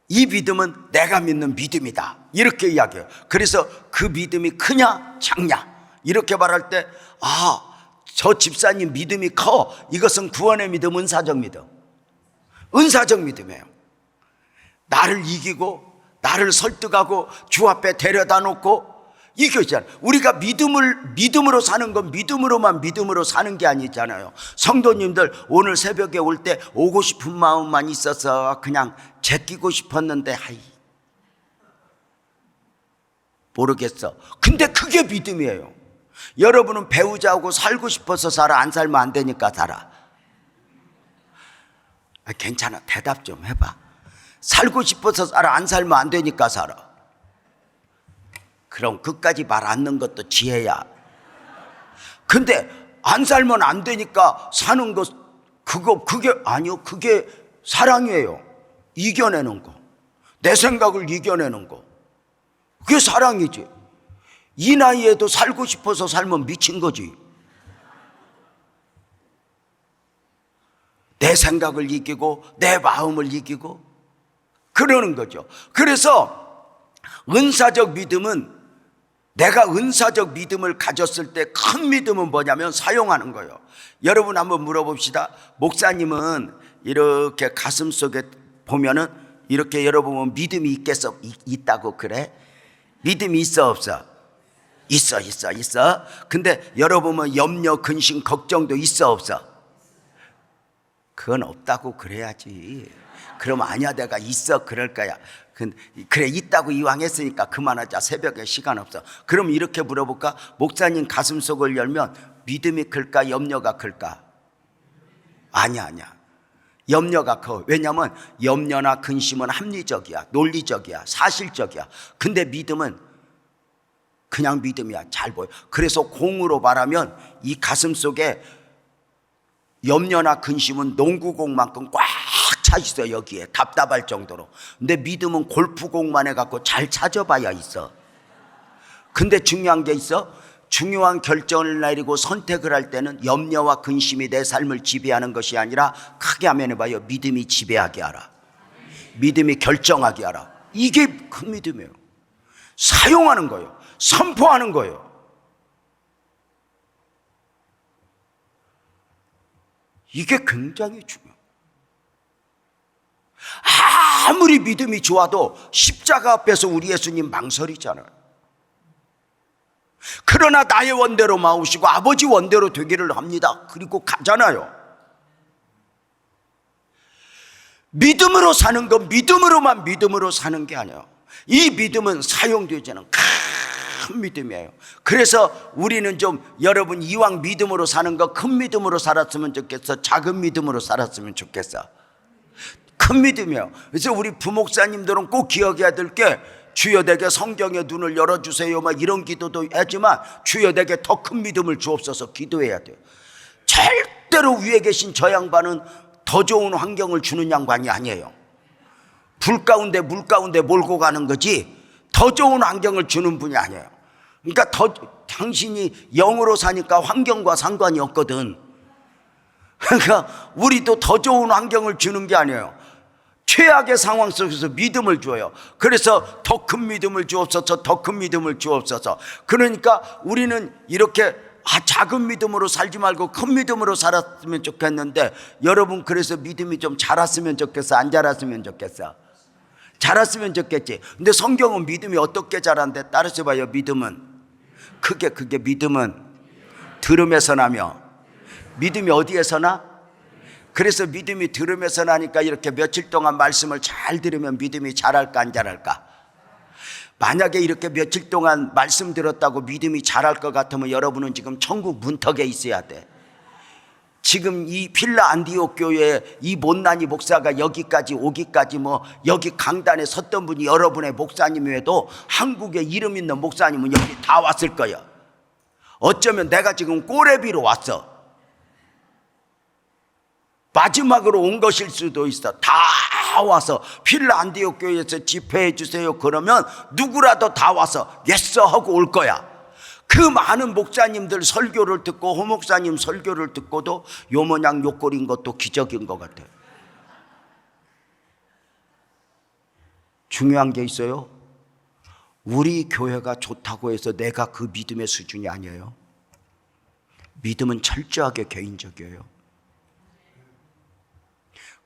이 믿음은 내가 믿는 믿음이다 이렇게 이야기해요. 그래서 그 믿음이 크냐 작냐 이렇게 말할 때, 아, 저 집사님 믿음이 커. 이것은 구원의 믿음, 은사적 믿음. 은사적 믿음이에요. 나를 이기고 나를 설득하고 주 앞에 데려다 놓고 이거잖아요. 우리가 믿음으로 사는 건 믿음으로 사는 게 아니잖아요. 성도님들 오늘 새벽에 올 때 오고 싶은 마음만 있어서 그냥 제끼고 싶었는데 모르겠어. 근데 그게 믿음이에요. 여러분은 배우자하고 살고 싶어서 살아, 안 살면 안 되니까 살아? 괜찮아, 대답 좀 해봐. 살고 싶어서 살아, 안 살면 안 되니까 살아? 그럼 끝까지 말 안 넣는 것도 지혜야. 근데 안 살면 안 되니까 사는 것, 그게 아니요, 그게 사랑이에요. 이겨내는 거, 내 생각을 이겨내는 거, 그게 사랑이지. 이 나이에도 살고 싶어서 살면 미친 거지. 내 생각을 이기고 내 마음을 이기고 그러는 거죠. 그래서 은사적 믿음은, 내가 은사적 믿음을 가졌을 때 큰 믿음은 뭐냐면 사용하는 거예요. 여러분 한번 물어봅시다. 목사님은 이렇게 가슴 속에 보면은 이렇게 여러분 믿음이 있다고 그래? 믿음이 있어 없어? 있어. 근데 여러분은 염려, 근심, 걱정도 있어 없어? 그건 없다고 그래야지. 그럼 아니야, 내가 있어 그럴 거야. 그래, 있다고 이왕 했으니까 그만하자. 새벽에 시간 없어. 그럼 이렇게 물어볼까? 목사님 가슴속을 열면 믿음이 클까 염려가 클까? 아니야. 염려가 커. 왜냐하면 염려나 근심은 합리적이야, 논리적이야, 사실적이야. 근데 믿음은 그냥 믿음이야. 잘 보여. 그래서 공으로 말하면 이 가슴 속에 염려나 근심은 농구공만큼 꽉 차 있어. 여기에 답답할 정도로. 근데 믿음은 골프공만 해갖고 잘 찾아봐야 있어. 근데 중요한 게 있어. 중요한 결정을 내리고 선택을 할 때는 염려와 근심이 내 삶을 지배하는 것이 아니라, 크게 하면 해봐요, 믿음이 지배하게 하라, 믿음이 결정하게 하라. 이게 큰 믿음이에요. 사용하는 거예요. 선포하는 거예요. 이게 굉장히 중요해요. 아무리 믿음이 좋아도 십자가 앞에서 우리 예수님 망설이잖아요. 그러나 나의 원대로 마우시고 아버지 원대로 되기를 합니다. 그리고 가잖아요. 믿음으로 사는 건 믿음으로 사는 게 아니에요. 이 믿음은 사용되지는 큰 믿음이에요. 그래서 우리는 좀 여러분 이왕 믿음으로 사는 거 큰 믿음으로 살았으면 좋겠어, 작은 믿음으로 살았으면 좋겠어? 큰 믿음이에요. 그래서 우리 부목사님들은 꼭 기억해야 될 게, 주여 내게 성경의 눈을 열어주세요 막 이런 기도도 하지만, 주여 내게 더 큰 믿음을 주옵소서 기도해야 돼요. 절대로 위에 계신 저 양반은 더 좋은 환경을 주는 양반이 아니에요. 불 가운데 물 가운데 몰고 가는 거지 더 좋은 환경을 주는 분이 아니에요. 그러니까 당신이 영으로 사니까 환경과 상관이 없거든. 그러니까 우리도 더 좋은 환경을 주는 게 아니에요. 최악의 상황 속에서 믿음을 줘요. 그래서 더 큰 믿음을 주옵소서, 더 큰 믿음을 주옵소서. 그러니까 우리는 이렇게 작은 믿음으로 살지 말고 큰 믿음으로 살았으면 좋겠는데, 여러분 그래서 믿음이 좀 자랐으면 좋겠어, 안 자랐으면 좋겠어? 자랐으면 좋겠지. 근데 성경은 믿음이 어떻게 자란대? 따라서 봐요. 믿음은 그게 믿음은 들음에서 나며, 믿음이 어디에서 나? 그래서 믿음이 들음에서 나니까 이렇게 며칠 동안 말씀을 잘 들으면 믿음이 자랄까 안 자랄까? 만약에 이렇게 며칠 동안 말씀 들었다고 믿음이 자랄 것 같으면 여러분은 지금 천국 문턱에 있어야 돼. 지금 이 필라 안디옥 교회에 이 못난이 목사가 여기까지 오기까지 여기 강단에 섰던 분이 여러분의 목사님이어도 한국에 이름 있는 목사님은 여기 다 왔을 거야. 어쩌면 내가 지금 꼬레비로 왔어. 마지막으로 온 것일 수도 있어. 다 와서 필라 안디옥 교회에서 집회해 주세요 그러면 누구라도 다 와서 예서 하고 올 거야. 그 많은 목사님들 설교를 듣고 호목사님 설교를 듣고도 요 모양 요꼴인 것도 기적인 것 같아요. 중요한 게 있어요. 우리 교회가 좋다고 해서 내가 그 믿음의 수준이 아니에요. 믿음은 철저하게 개인적이에요.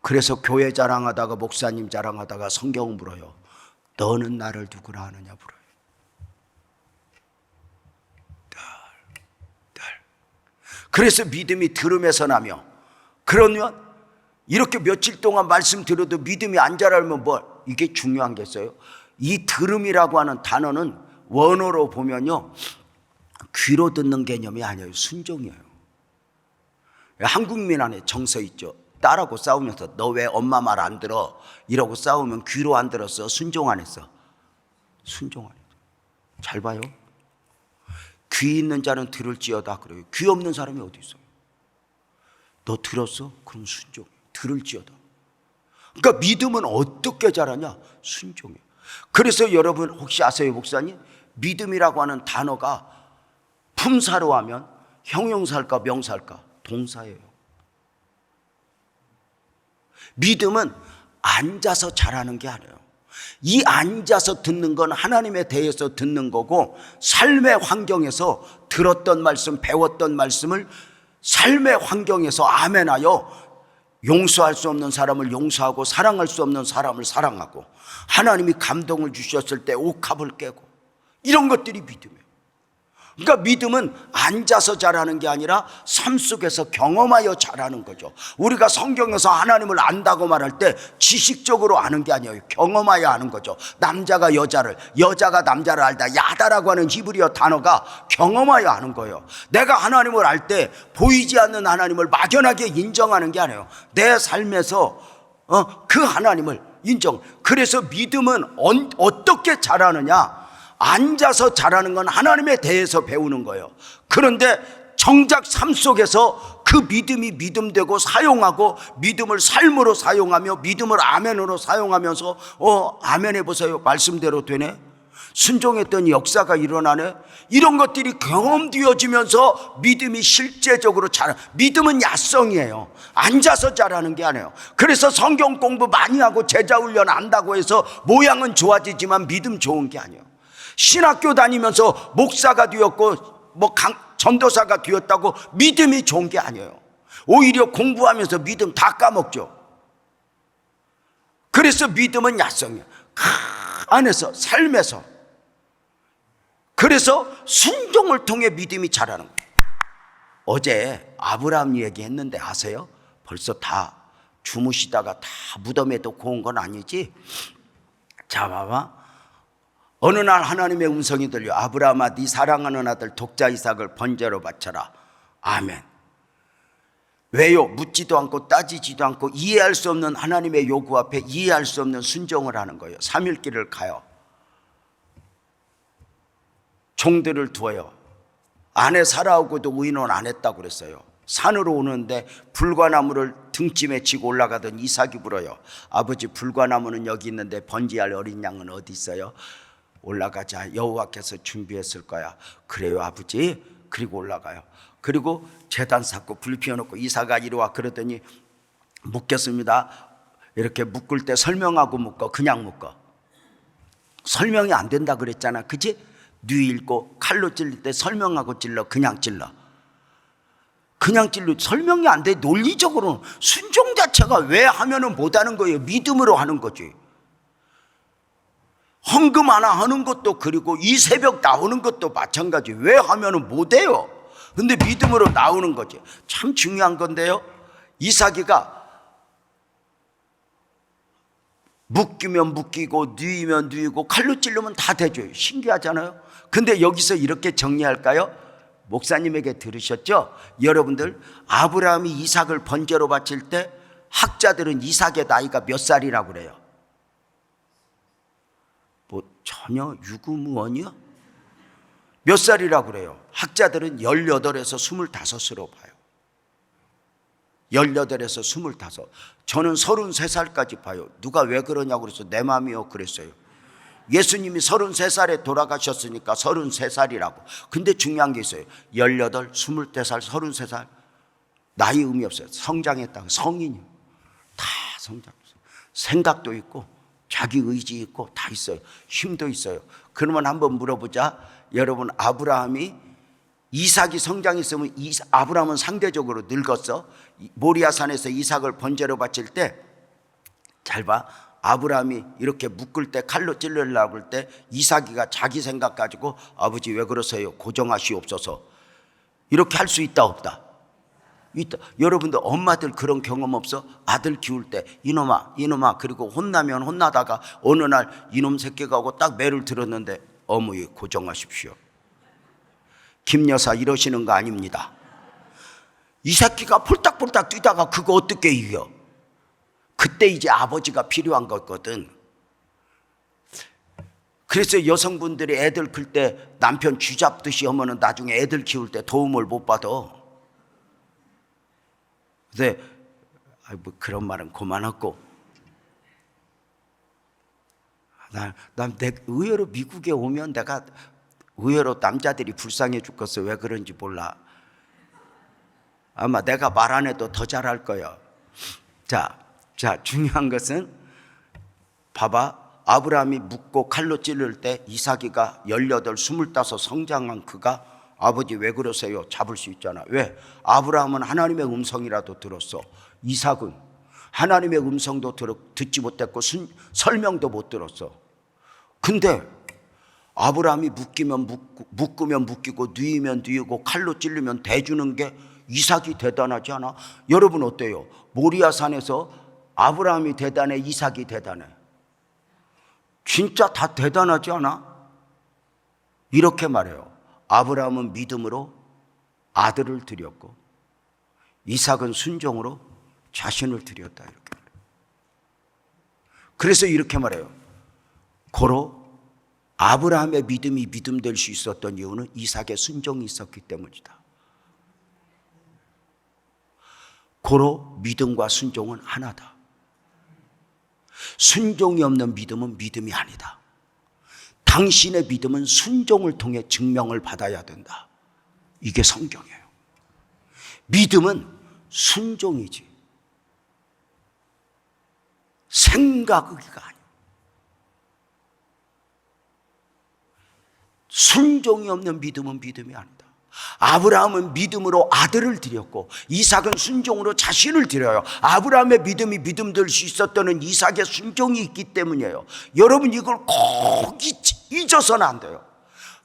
그래서 교회 자랑하다가 목사님 자랑하다가 성경 물어요. 너는 나를 누구라 하느냐 물어요. 그래서 믿음이 들음에서 나며, 그러면 이렇게 며칠 동안 말씀 들어도 믿음이 안 자라면 이게 중요한 게 있어요. 이 들음이라고 하는 단어는 원어로 보면요, 귀로 듣는 개념이 아니에요. 순종이에요. 한국민 안에 정서 있죠. 딸하고 싸우면서 너 왜 엄마 말 안 들어? 이러고 싸우면 귀로 안 들었어? 순종 안 했어? 순종 안 했어. 잘 봐요. 귀 있는 자는 들을지어다 그래요. 귀 없는 사람이 어디 있어요? 너 들었어? 그럼 순종. 들을지어다. 그러니까 믿음은 어떻게 자라냐? 순종이에요. 그래서 여러분 혹시 아세요, 목사님? 믿음이라고 하는 단어가 품사로 하면 형용사일까 명사일까? 동사예요. 믿음은 앉아서 자라는 게 아니에요. 이 앉아서 듣는 건 하나님에 대해서 듣는 거고, 삶의 환경에서 들었던 말씀, 배웠던 말씀을 삶의 환경에서 아멘하여 용서할 수 없는 사람을 용서하고 사랑할 수 없는 사람을 사랑하고, 하나님이 감동을 주셨을 때 옥합을 깨고, 이런 것들이 믿음이에요. 그러니까 믿음은 앉아서 자라는 게 아니라 삶 속에서 경험하여 자라는 거죠. 우리가 성경에서 하나님을 안다고 말할 때 지식적으로 아는 게 아니에요. 경험하여 아는 거죠. 남자가 여자를, 여자가 남자를 알다. 야다라고 하는 히브리어 단어가 경험하여 아는 거예요. 내가 하나님을 알 때 보이지 않는 하나님을 막연하게 인정하는 게 아니에요. 내 삶에서 그 하나님을 인정. 그래서 믿음은 어떻게 자라느냐? 앉아서 자라는 건 하나님에 대해서 배우는 거예요. 그런데 정작 삶 속에서 그 믿음이 믿음되고 사용하고, 믿음을 삶으로 사용하며 믿음을 아멘으로 사용하면서 아멘 해보세요. 말씀대로 되네. 순종했더니 역사가 일어나네. 이런 것들이 경험되어지면서 믿음이 실제적으로 자라. 믿음은 야성이에요. 앉아서 자라는 게 아니에요. 그래서 성경 공부 많이 하고 제자 훈련 안다고 해서 모양은 좋아지지만 믿음 좋은 게 아니에요. 신학교 다니면서 목사가 되었고 전도사가 되었다고 믿음이 좋은 게 아니에요. 오히려 공부하면서 믿음 다 까먹죠. 그래서 믿음은 야성이에요. 안에서, 삶에서. 그래서 순종을 통해 믿음이 자라는 거예요. 어제 아브라함 얘기했는데 아세요? 벌써 다 주무시다가 다 무덤에 놓고 온 건 아니지? 자, 봐봐. 어느 날 하나님의 음성이 들려 아브라함아 네 사랑하는 아들 독자 이삭을 번제로 바쳐라. 아멘. 왜요? 묻지도 않고 따지지도 않고 이해할 수 없는 하나님의 요구 앞에 이해할 수 없는 순종을 하는 거예요. 3일 길을 가요. 종들을 두어요. 안에 살아오고도 의논 안 했다고 그랬어요. 산으로 오는데 불과나무를 등짐에 지고 올라가던 이삭이 물어요. 아버지, 불과나무는 여기 있는데 번제할 어린 양은 어디 있어요? 올라가자. 여호와께서 준비했을 거야. 그래요 아버지. 그리고 올라가요. 그리고 제단 쌓고 불 피워놓고 이삭아 이리 와. 그러더니 묻겠습니다. 이렇게 묶을 때 설명하고 묶어, 그냥 묶어? 설명이 안 된다 그랬잖아, 그치? 뉘 읽고 칼로 찔릴 때 설명하고 찔러, 그냥 찔러? 그냥 찔러. 설명이 안 돼. 논리적으로는 순종 자체가 왜 하면은 못하는 거예요? 믿음으로 하는 거지. 헌금 하나 하는 것도, 그리고 이 새벽 나오는 것도 마찬가지. 왜 하면은 못해요? 근데 믿음으로 나오는 거지. 참 중요한 건데요, 이삭이가 묶이면 묶이고 뉘이면 뉘이고 칼로 찔르면 다 돼줘요. 신기하잖아요. 근데 여기서 이렇게 정리할까요? 목사님에게 들으셨죠? 여러분들, 아브라함이 이삭을 번제로 바칠 때 학자들은 이삭의 나이가 몇 살이라고 그래요? 뭐 전혀 유구무원이요? 몇 살이라고 그래요? 학자들은 18에서 25으로 봐요. 18에서 25. 저는 33살까지 봐요. 누가 왜 그러냐고 그래서 내 마음이요 그랬어요. 예수님이 33살에 돌아가셨으니까 33살이라고. 근데 중요한 게 있어요. 18, 24살, 33살 나이 의미 없어요. 성장했다고. 성인이요. 다 성장했어요. 생각도 있고 자기 의지 있고 다 있어요. 힘도 있어요. 그러면 한번 물어보자. 여러분, 아브라함이 이삭이 성장했으면 아브라함은 상대적으로 늙었어. 모리아산에서 이삭을 번제로 바칠 때 잘 봐. 아브라함이 이렇게 묶을 때, 칼로 찔러려고 할 때 이삭이가 자기 생각 가지고 아버지 왜 그러세요? 고정하시옵소서. 이렇게 할 수 있다 없다? 있다. 여러분들 엄마들 그런 경험 없어? 아들 키울 때 이놈아 그리고 혼나면 혼나다가 어느 날 이놈 새끼가 오고 딱 매를 들었는데 어머니 고정하십시오. 김 여사 이러시는 거 아닙니다. 이 새끼가 폴딱폴딱 뛰다가 그거 어떻게 이겨? 그때 이제 아버지가 필요한 거거든. 그래서 여성분들이 애들 클 때 남편 쥐잡듯이 하면은 나중에 애들 키울 때 도움을 못 받아. 근데 뭐 그런 말은 그만하고, 난 의외로 미국에 오면 내가 의외로 남자들이 불쌍해 죽겠어. 왜 그런지 몰라. 아마 내가 말 안 해도 더 잘할 거야. 자, 중요한 것은 봐봐. 아브라함이 묶고 칼로 찌를 때 이삭이가 18, 25 성장한 그가 아버지 왜 그러세요? 잡을 수 있잖아. 왜? 아브라함은 하나님의 음성이라도 들었어. 이삭은 하나님의 음성도 듣지 못했고 설명도 못 들었어. 근데 아브라함이 묶으면 묶이고 뉘이면 뉘이고 칼로 찔르면 대주는 게 이삭이 대단하지 않아? 여러분 어때요? 모리아산에서 아브라함이 대단해, 이삭이 대단해? 진짜 다 대단하지 않아? 이렇게 말해요. 아브라함은 믿음으로 아들을 드렸고 이삭은 순종으로 자신을 드렸다. 이렇게 말해요. 그래서 이렇게 말해요. 고로 아브라함의 믿음이 믿음 될 수 있었던 이유는 이삭의 순종이 있었기 때문이다. 고로 믿음과 순종은 하나다. 순종이 없는 믿음은 믿음이 아니다. 당신의 믿음은 순종을 통해 증명을 받아야 된다. 이게 성경이에요. 믿음은 순종이지 생각의가 아니야. 순종이 없는 믿음은 믿음이 아니다. 아브라함은 믿음으로 아들을 드렸고 이삭은 순종으로 자신을 드려요. 아브라함의 믿음이 믿음 될 수 있었던 이삭의 순종이 있기 때문이에요. 여러분 이걸 꼭 잊어서는 안 돼요.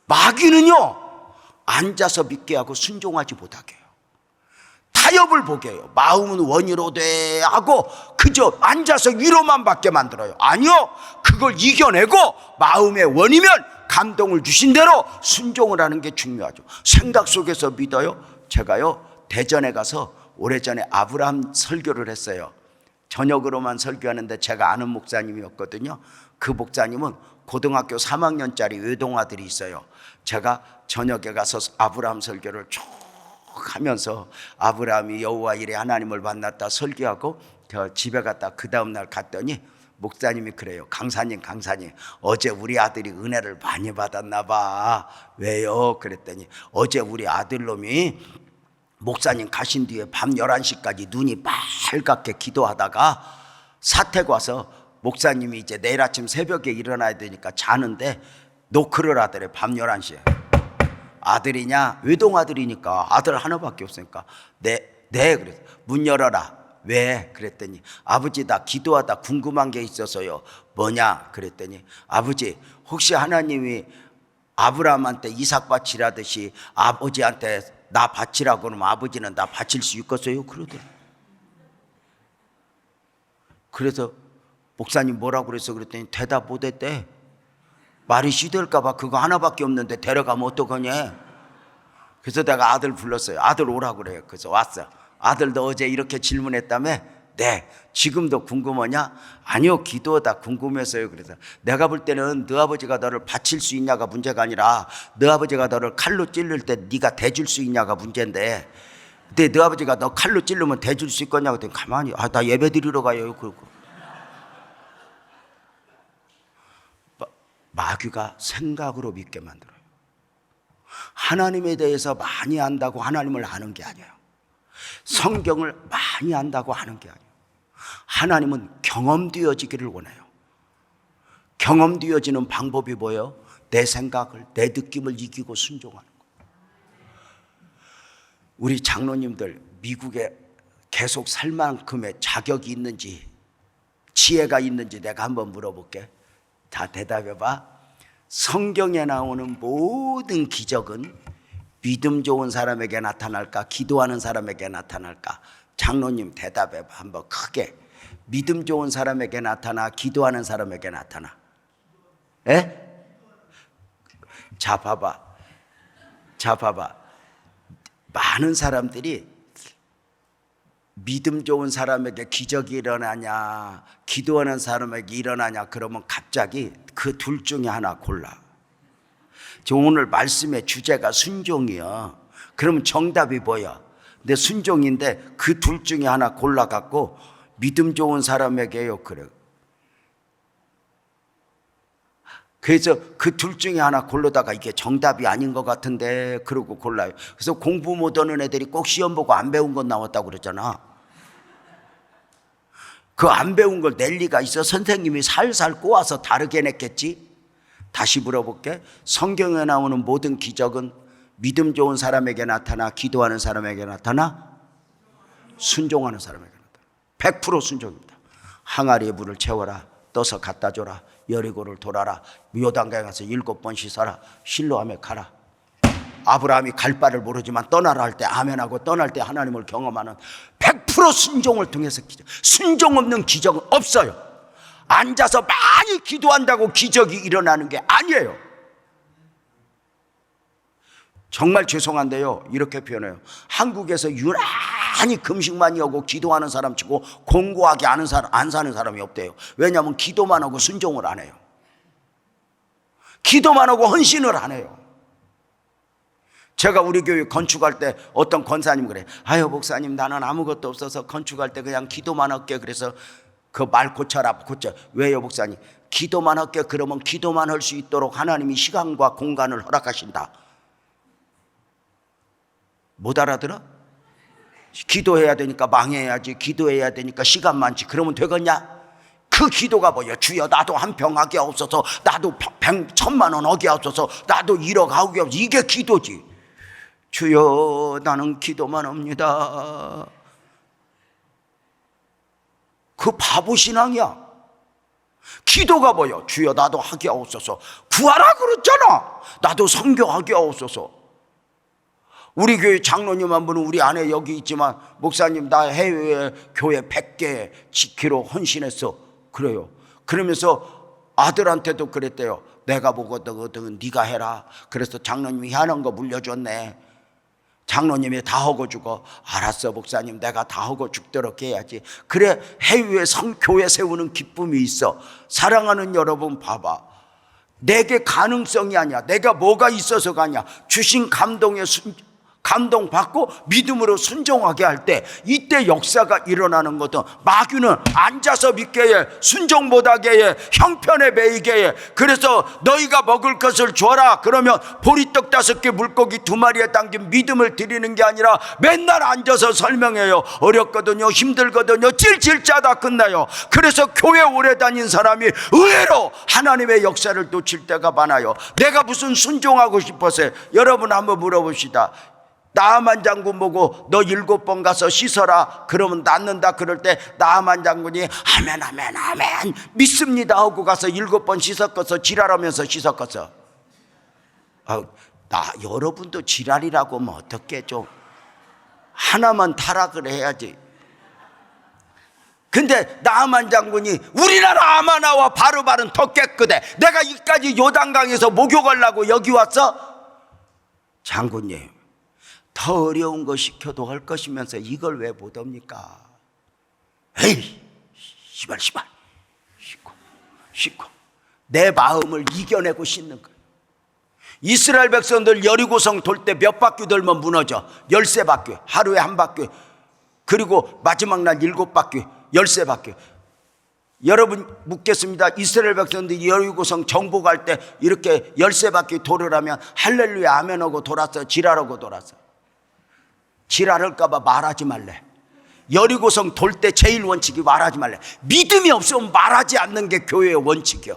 마귀는요 앉아서 믿게 하고 순종하지 못하게 해요. 타협을 보게 해요. 마음은 원이로 돼 하고 그저 앉아서 위로만 받게 만들어요. 아니요, 그걸 이겨내고 마음의 원이면 감동을 주신 대로 순종을 하는 게 중요하죠. 생각 속에서 믿어요. 제가요, 대전에 가서 오래전에 아브라함 설교를 했어요. 저녁으로만 설교하는데 제가 아는 목사님이었거든요. 그 목사님은 고등학교 3학년짜리 외동아들이 있어요. 제가 저녁에 가서 아브라함 설교를 쭉 하면서 아브라함이 여호와 이레 하나님을 만났다 설교하고 집에 갔다 그 다음날 갔더니 목사님이 그래요. 강사님 어제 우리 아들이 은혜를 많이 받았나 봐. 왜요? 그랬더니 어제 우리 아들놈이 목사님 가신 뒤에 밤 11시까지 눈이 빨갛게 기도하다가 사태가 와서 목사님이 이제 내일 아침 새벽에 일어나야 되니까 자는데 노크를 하더래. 밤 11시에. 아들이냐? 외동아들이니까 아들 하나밖에 없으니까 네 그래서 문 열어라. 왜? 그랬더니 아버지 나 기도하다 궁금한 게 있어서요. 뭐냐? 그랬더니 아버지 혹시 하나님이 아브라함한테 이삭 바치라듯이 아버지한테 나 바치라고 그러면 아버지는 나 바칠 수 있겠어요? 그러더니 그래서 목사님 뭐라고 그랬어? 그랬더니 대답 못했대. 말이 시들까봐 그거 하나밖에 없는데 데려가면 어떡하냐. 그래서 내가 아들 불렀어요. 아들 오라고 그래요. 그래서 왔어. 아들도 어제 이렇게 질문했다며? 네. 지금도 궁금하냐? 아니요, 기도하다 궁금해서요. 그래서 내가 볼 때는 너 아버지가 너를 바칠 수 있냐가 문제가 아니라 너 아버지가 너를 칼로 찔릴 때 네가 대줄 수 있냐가 문제인데, 근데 너 아버지가 너 칼로 찔르면 대줄 수 있겠냐고 했더니 가만히 나 예배 드리러 가요. 그러고 마귀가 생각으로 믿게 만들어요. 하나님에 대해서 많이 안다고 하나님을 아는 게 아니에요. 성경을 많이 안다고 하는 게 아니에요. 하나님은 경험되어지기를 원해요. 경험되어지는 방법이 뭐예요? 내 생각을, 내 느낌을 이기고 순종하는 거예요. 우리 장로님들 미국에 계속 살 만큼의 자격이 있는지 지혜가 있는지 내가 한번 물어볼게. 다 대답해봐. 성경에 나오는 모든 기적은 믿음 좋은 사람에게 나타날까? 기도하는 사람에게 나타날까? 장로님 대답해봐. 한번 크게. 믿음 좋은 사람에게 나타나? 기도하는 사람에게 나타나? 에? 자 봐봐. 많은 사람들이 믿음 좋은 사람에게 기적이 일어나냐, 기도하는 사람에게 일어나냐 그러면 갑자기 그 둘 중에 하나 골라. 저 오늘 말씀의 주제가 순종이야. 그러면 정답이 뭐야? 근데 순종인데 그 둘 중에 하나 골라갖고 믿음 좋은 사람에게요 그래. 그래서 그 둘 중에 하나 고르다가 이게 정답이 아닌 것 같은데 그러고 골라요. 그래서 공부 못하는 애들이 꼭 시험 보고 안 배운 건 나왔다고 그랬잖아. 그 안 배운 걸 낼 리가 있어? 선생님이 살살 꼬아서 다르게 냈겠지? 다시 물어볼게. 성경에 나오는 모든 기적은 믿음 좋은 사람에게 나타나? 기도하는 사람에게 나타나? 순종하는 사람에게 나타나. 100% 순종입니다. 항아리에 물을 채워라. 떠서 갖다 줘라. 여리고를 돌아라. 요단강에 가서 7번 씻어라. 실로암에 가라. 아브라함이 갈 바를 모르지만 떠나라 할 때 아멘하고 떠날 때 하나님을 경험하는 100% 순종을 통해서 기적. 순종 없는 기적은 없어요. 앉아서 많이 기도한다고 기적이 일어나는 게 아니에요. 정말 죄송한데요, 이렇게 표현해요. 한국에서 유난히 금식 많이 하고 기도하는 사람 치고 공고하게 안 사는 사람이 없대요. 왜냐하면 기도만 하고 순종을 안 해요. 기도만 하고 헌신을 안 해요. 제가 우리 교회 건축할 때 어떤 권사님 그래. 아유 목사님 나는 아무것도 없어서 건축할 때 그냥 기도만 할게. 그래서 그 말 고쳐. 왜요 목사님? 기도만 할게. 그러면 기도만 할 수 있도록 하나님이 시간과 공간을 허락하신다. 못 알아들어? 기도해야 되니까 망해야지. 기도해야 되니까 시간 많지. 그러면 되겠냐? 그 기도가 뭐야? 주여 나도 한 평 하게 없어서, 나도 1,000만 원 하게 없어서, 나도 1억 하게 없어서. 이게 기도지. 주여 나는 기도만 합니다. 그 바보 신앙이야. 기도가 뭐야? 주여 나도 하게 없어서. 구하라 그랬잖아. 나도 선교하게 없어서. 우리 교회 장로님 한 분은 우리 안에 여기 있지만, 목사님 나 해외 교회 100개 지키러 헌신했어. 그래요. 그러면서 아들한테도 그랬대요. 내가 보거든 네가 해라. 그래서 장로님이 하는 거 물려줬네. 장로님이 다 하고 죽어. 알았어 목사님, 내가 다 하고 죽도록 해야지. 그래 해외에 성교회 세우는 기쁨이 있어. 사랑하는 여러분, 봐봐. 내게 가능성이 아니야. 내가 뭐가 있어서가 아니야. 주신 감동에 감동받고 믿음으로 순종하게 할 때, 이때 역사가 일어나는 거든. 마귀는 앉아서 믿게 해, 순종 못하게 해, 형편에 매이게 해. 그래서 너희가 먹을 것을 줘라 그러면 보리떡 5개 물고기 2마리에 담긴 믿음을 드리는 게 아니라 맨날 앉아서 설명해요. 어렵거든요, 힘들거든요, 찔찔 짜다 끝나요. 그래서 교회 오래 다닌 사람이 의외로 하나님의 역사를 놓칠 때가 많아요. 내가 무슨 순종하고 싶어서. 여러분 한번 물어봅시다. 나아만 장군 보고 너 7번 가서 씻어라 그러면 낫는다 그럴 때 나아만 장군이 아멘 아멘 아멘 믿습니다 하고 가서 7번 씻었겠어? 지랄하면서 씻었겠어? 여러분도 지랄이라고 하면 어떻게 좀 하나만 타락을 해야지. 근데 나아만 장군이 우리나라 아마나와 바르바는 더 깨끗해, 내가 이까지 요단강에서 목욕하려고 여기 왔어? 장군님, 더 어려운 거 시켜도 할 것이면서 이걸 왜 못합니까? 에이 시발 씻고 내 마음을 이겨내고 씻는 거예요. 이스라엘 백성들 여리고성 돌 때 몇 바퀴 돌면 무너져? 13바퀴, 하루에 1바퀴. 그리고 마지막 날 7바퀴, 13바퀴. 여러분 묻겠습니다. 이스라엘 백성들이 여리고성 정복할 때 이렇게 13바퀴 돌으라면 할렐루야 아멘하고 돌았어? 지랄하고 돌았어? 지랄할까봐 말하지 말래. 여리고성 돌 때 제일 원칙이 말하지 말래. 믿음이 없으면 말하지 않는 게 교회의 원칙이요.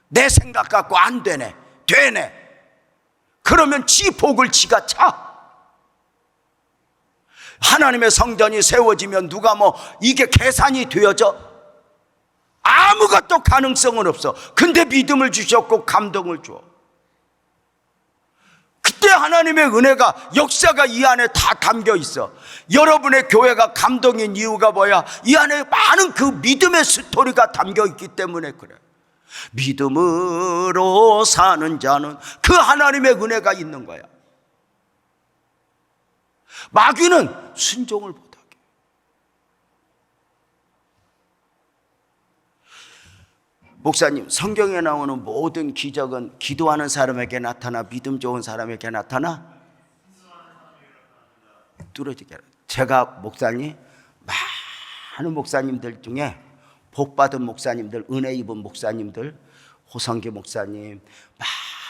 내 생각 갖고 안 되네, 되네. 그러면 지 복을 지가 차. 하나님의 성전이 세워지면 누가 뭐 이게 계산이 되어져? 아무것도 가능성은 없어. 근데 믿음을 주셨고 감동을 줘. 그때 하나님의 은혜가, 역사가 이 안에 다 담겨 있어. 여러분의 교회가 감동인 이유가 뭐야? 이 안에 많은 그 믿음의 스토리가 담겨 있기 때문에 그래. 믿음으로 사는 자는 그 하나님의 은혜가 있는 거야. 마귀는 순종을 못하게. 목사님, 성경에 나오는 모든 기적은 기도하는 사람에게 나타나 믿음 좋은 사람에게 나타나? 뚫어지게. 제가 목사님, 많은 목사님들 중에 복받은 목사님들, 은혜 입은 목사님들, 호성기 목사님,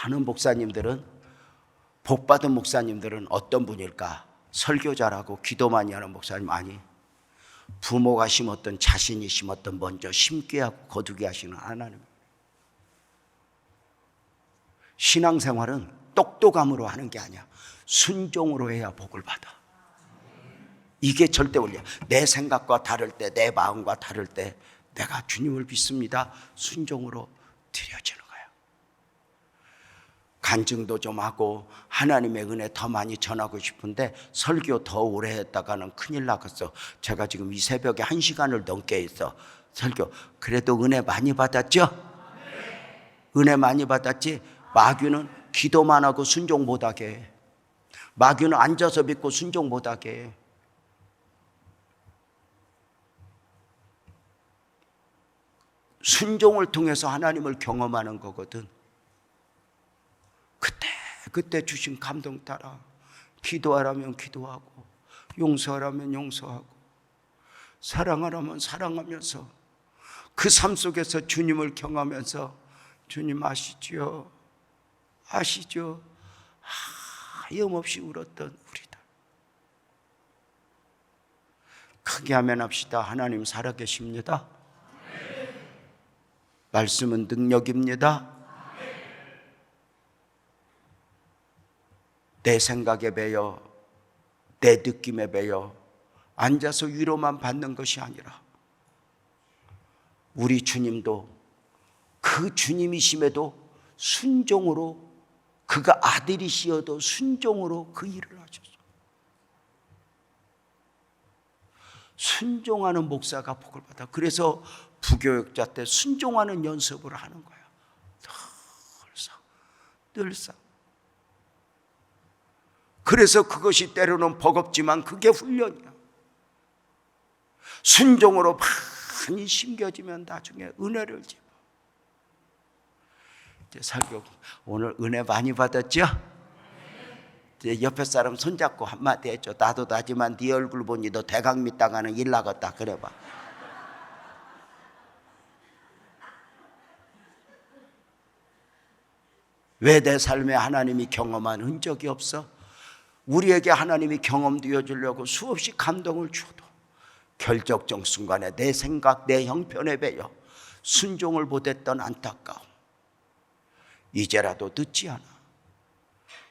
많은 목사님들은, 복받은 목사님들은 어떤 분일까? 설교 잘하고 기도 많이 하는 목사님 아니, 부모가 심었던, 자신이 심었던 먼저 심게 하고 거두게 하시는 하나님. 신앙생활은 똑똑함으로 하는 게 아니야. 순종으로 해야 복을 받아. 이게 절대 원리야. 내 생각과 다를 때, 내 마음과 다를 때 내가 주님을 믿습니다, 순종으로 드려지는 거야. 간증도 좀 하고 하나님의 은혜 더 많이 전하고 싶은데 설교 더 오래 했다가는 큰일 나겠어. 제가 지금 이 새벽에 1시간을 넘게 했어 설교. 그래도 은혜 많이 받았죠? 은혜 많이 받았지? 마귀는 기도만 하고 순종 못하게 해. 마귀는 앉아서 믿고 순종 못하게 해. 순종을 통해서 하나님을 경험하는 거거든. 그때 주신 감동 따라 기도하라면 기도하고, 용서하라면 용서하고, 사랑하라면 사랑하면서 그 삶 속에서 주님을 경험하면서, 주님 아시죠? 아시죠? 하염없이 울었던 우리들. 크게 아멘 합시다. 하나님 살아계십니다. 말씀은 능력입니다. 내 생각에 매여, 내 느낌에 매여 앉아서 위로만 받는 것이 아니라 우리 주님도 그 주님이심에도 순종으로 그가 아들이시어도 순종으로 그 일을 하셨어요. 순종하는 목사가 복을 받아. 그래서 부교육자 때 순종하는 연습을 하는 거야. 늘상. 그래서 그것이 때로는 버겁지만 그게 훈련이야. 순종으로 많이 심겨지면 나중에 은혜를 집어. 이제 설교 오늘 은혜 많이 받았죠? 이제 옆에 사람 손잡고 한마디 해줘. 나도 나지만 네 얼굴 보니 너 대강 믿다가는 일 나갔다 그래봐. 왜 내 삶에 하나님이 경험한 흔적이 없어? 우리에게 하나님이 경험되어 주려고 수없이 감동을 주어도 결정적 순간에 내 생각, 내 형편에 배여 순종을 못했던 안타까움, 이제라도 늦지 않아.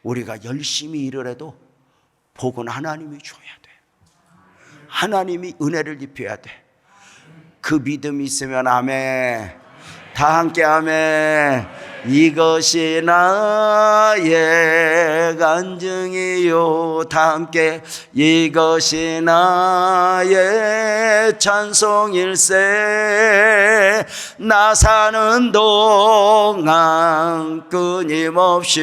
우리가 열심히 일을 해도 복은 하나님이 줘야 돼. 하나님이 은혜를 입혀야 돼. 그 믿음이 있으면 아멘. 다 함께 아멘. 이것이 나의 간증이요. 다 함께 이것이 나의 찬송일세. 나 사는 동안 끊임없이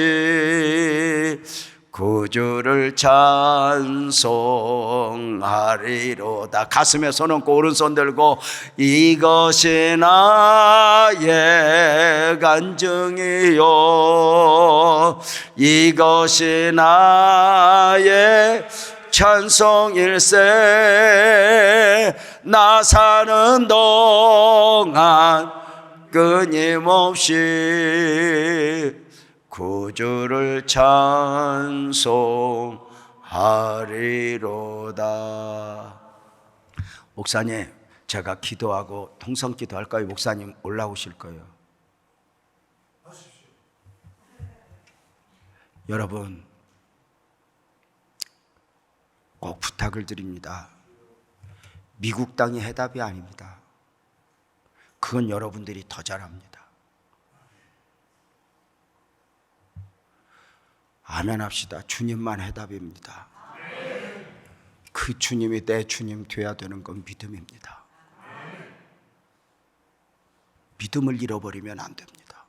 구주를 찬송하리로다. 가슴에 손 얹고 오른손 들고 이것이 나의 간증이요. 이것이 나의 찬송일세. 나 사는 동안 끊임없이 구주를 찬송하리로다. 목사님, 제가 기도하고 통성 기도할까요? 목사님 올라오실 거예요. 여러분, 꼭 부탁을 드립니다. 미국 땅이 해답이 아닙니다. 그건 여러분들이 더 잘합니다. 아멘 합시다. 주님만 해답입니다. 그 주님이 내 주님 돼야 되는 건 믿음입니다. 믿음을 잃어버리면 안 됩니다.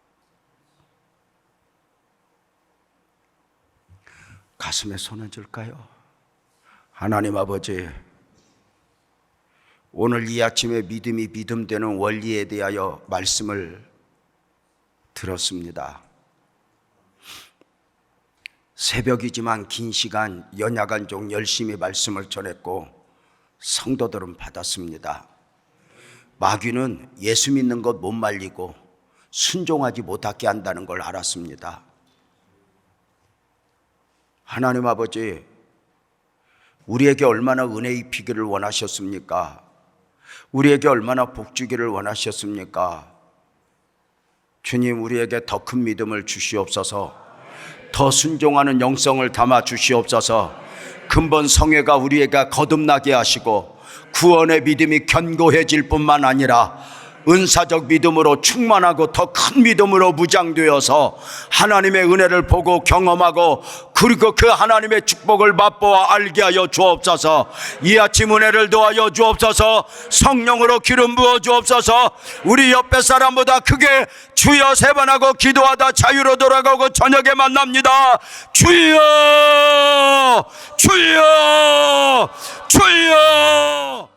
가슴에 손을 얹을까요? 하나님 아버지, 오늘 이 아침에 믿음이 믿음되는 원리에 대하여 말씀을 들었습니다. 새벽이지만 긴 시간 연야간종 열심히 말씀을 전했고 성도들은 받았습니다. 마귀는 예수 믿는 것 못 말리고 순종하지 못하게 한다는 걸 알았습니다. 하나님 아버지, 우리에게 얼마나 은혜 입히기를 원하셨습니까? 우리에게 얼마나 복 주기를 원하셨습니까? 주님, 우리에게 더 큰 믿음을 주시옵소서. 더 순종하는 영성을 담아 주시옵소서. 근본 성회가 우리에게 거듭나게 하시고 구원의 믿음이 견고해질 뿐만 아니라 은사적 믿음으로 충만하고 더 큰 믿음으로 무장되어서 하나님의 은혜를 보고 경험하고 그리고 그 하나님의 축복을 맛보아 알게 하여 주옵소서. 이 아침 은혜를 도하여 주옵소서. 성령으로 기름 부어 주옵소서. 우리 옆에 사람보다 크게 주여 세 번 하고 기도하다 자유로 돌아가고 저녁에 만납니다. 주여, 주여, 주여.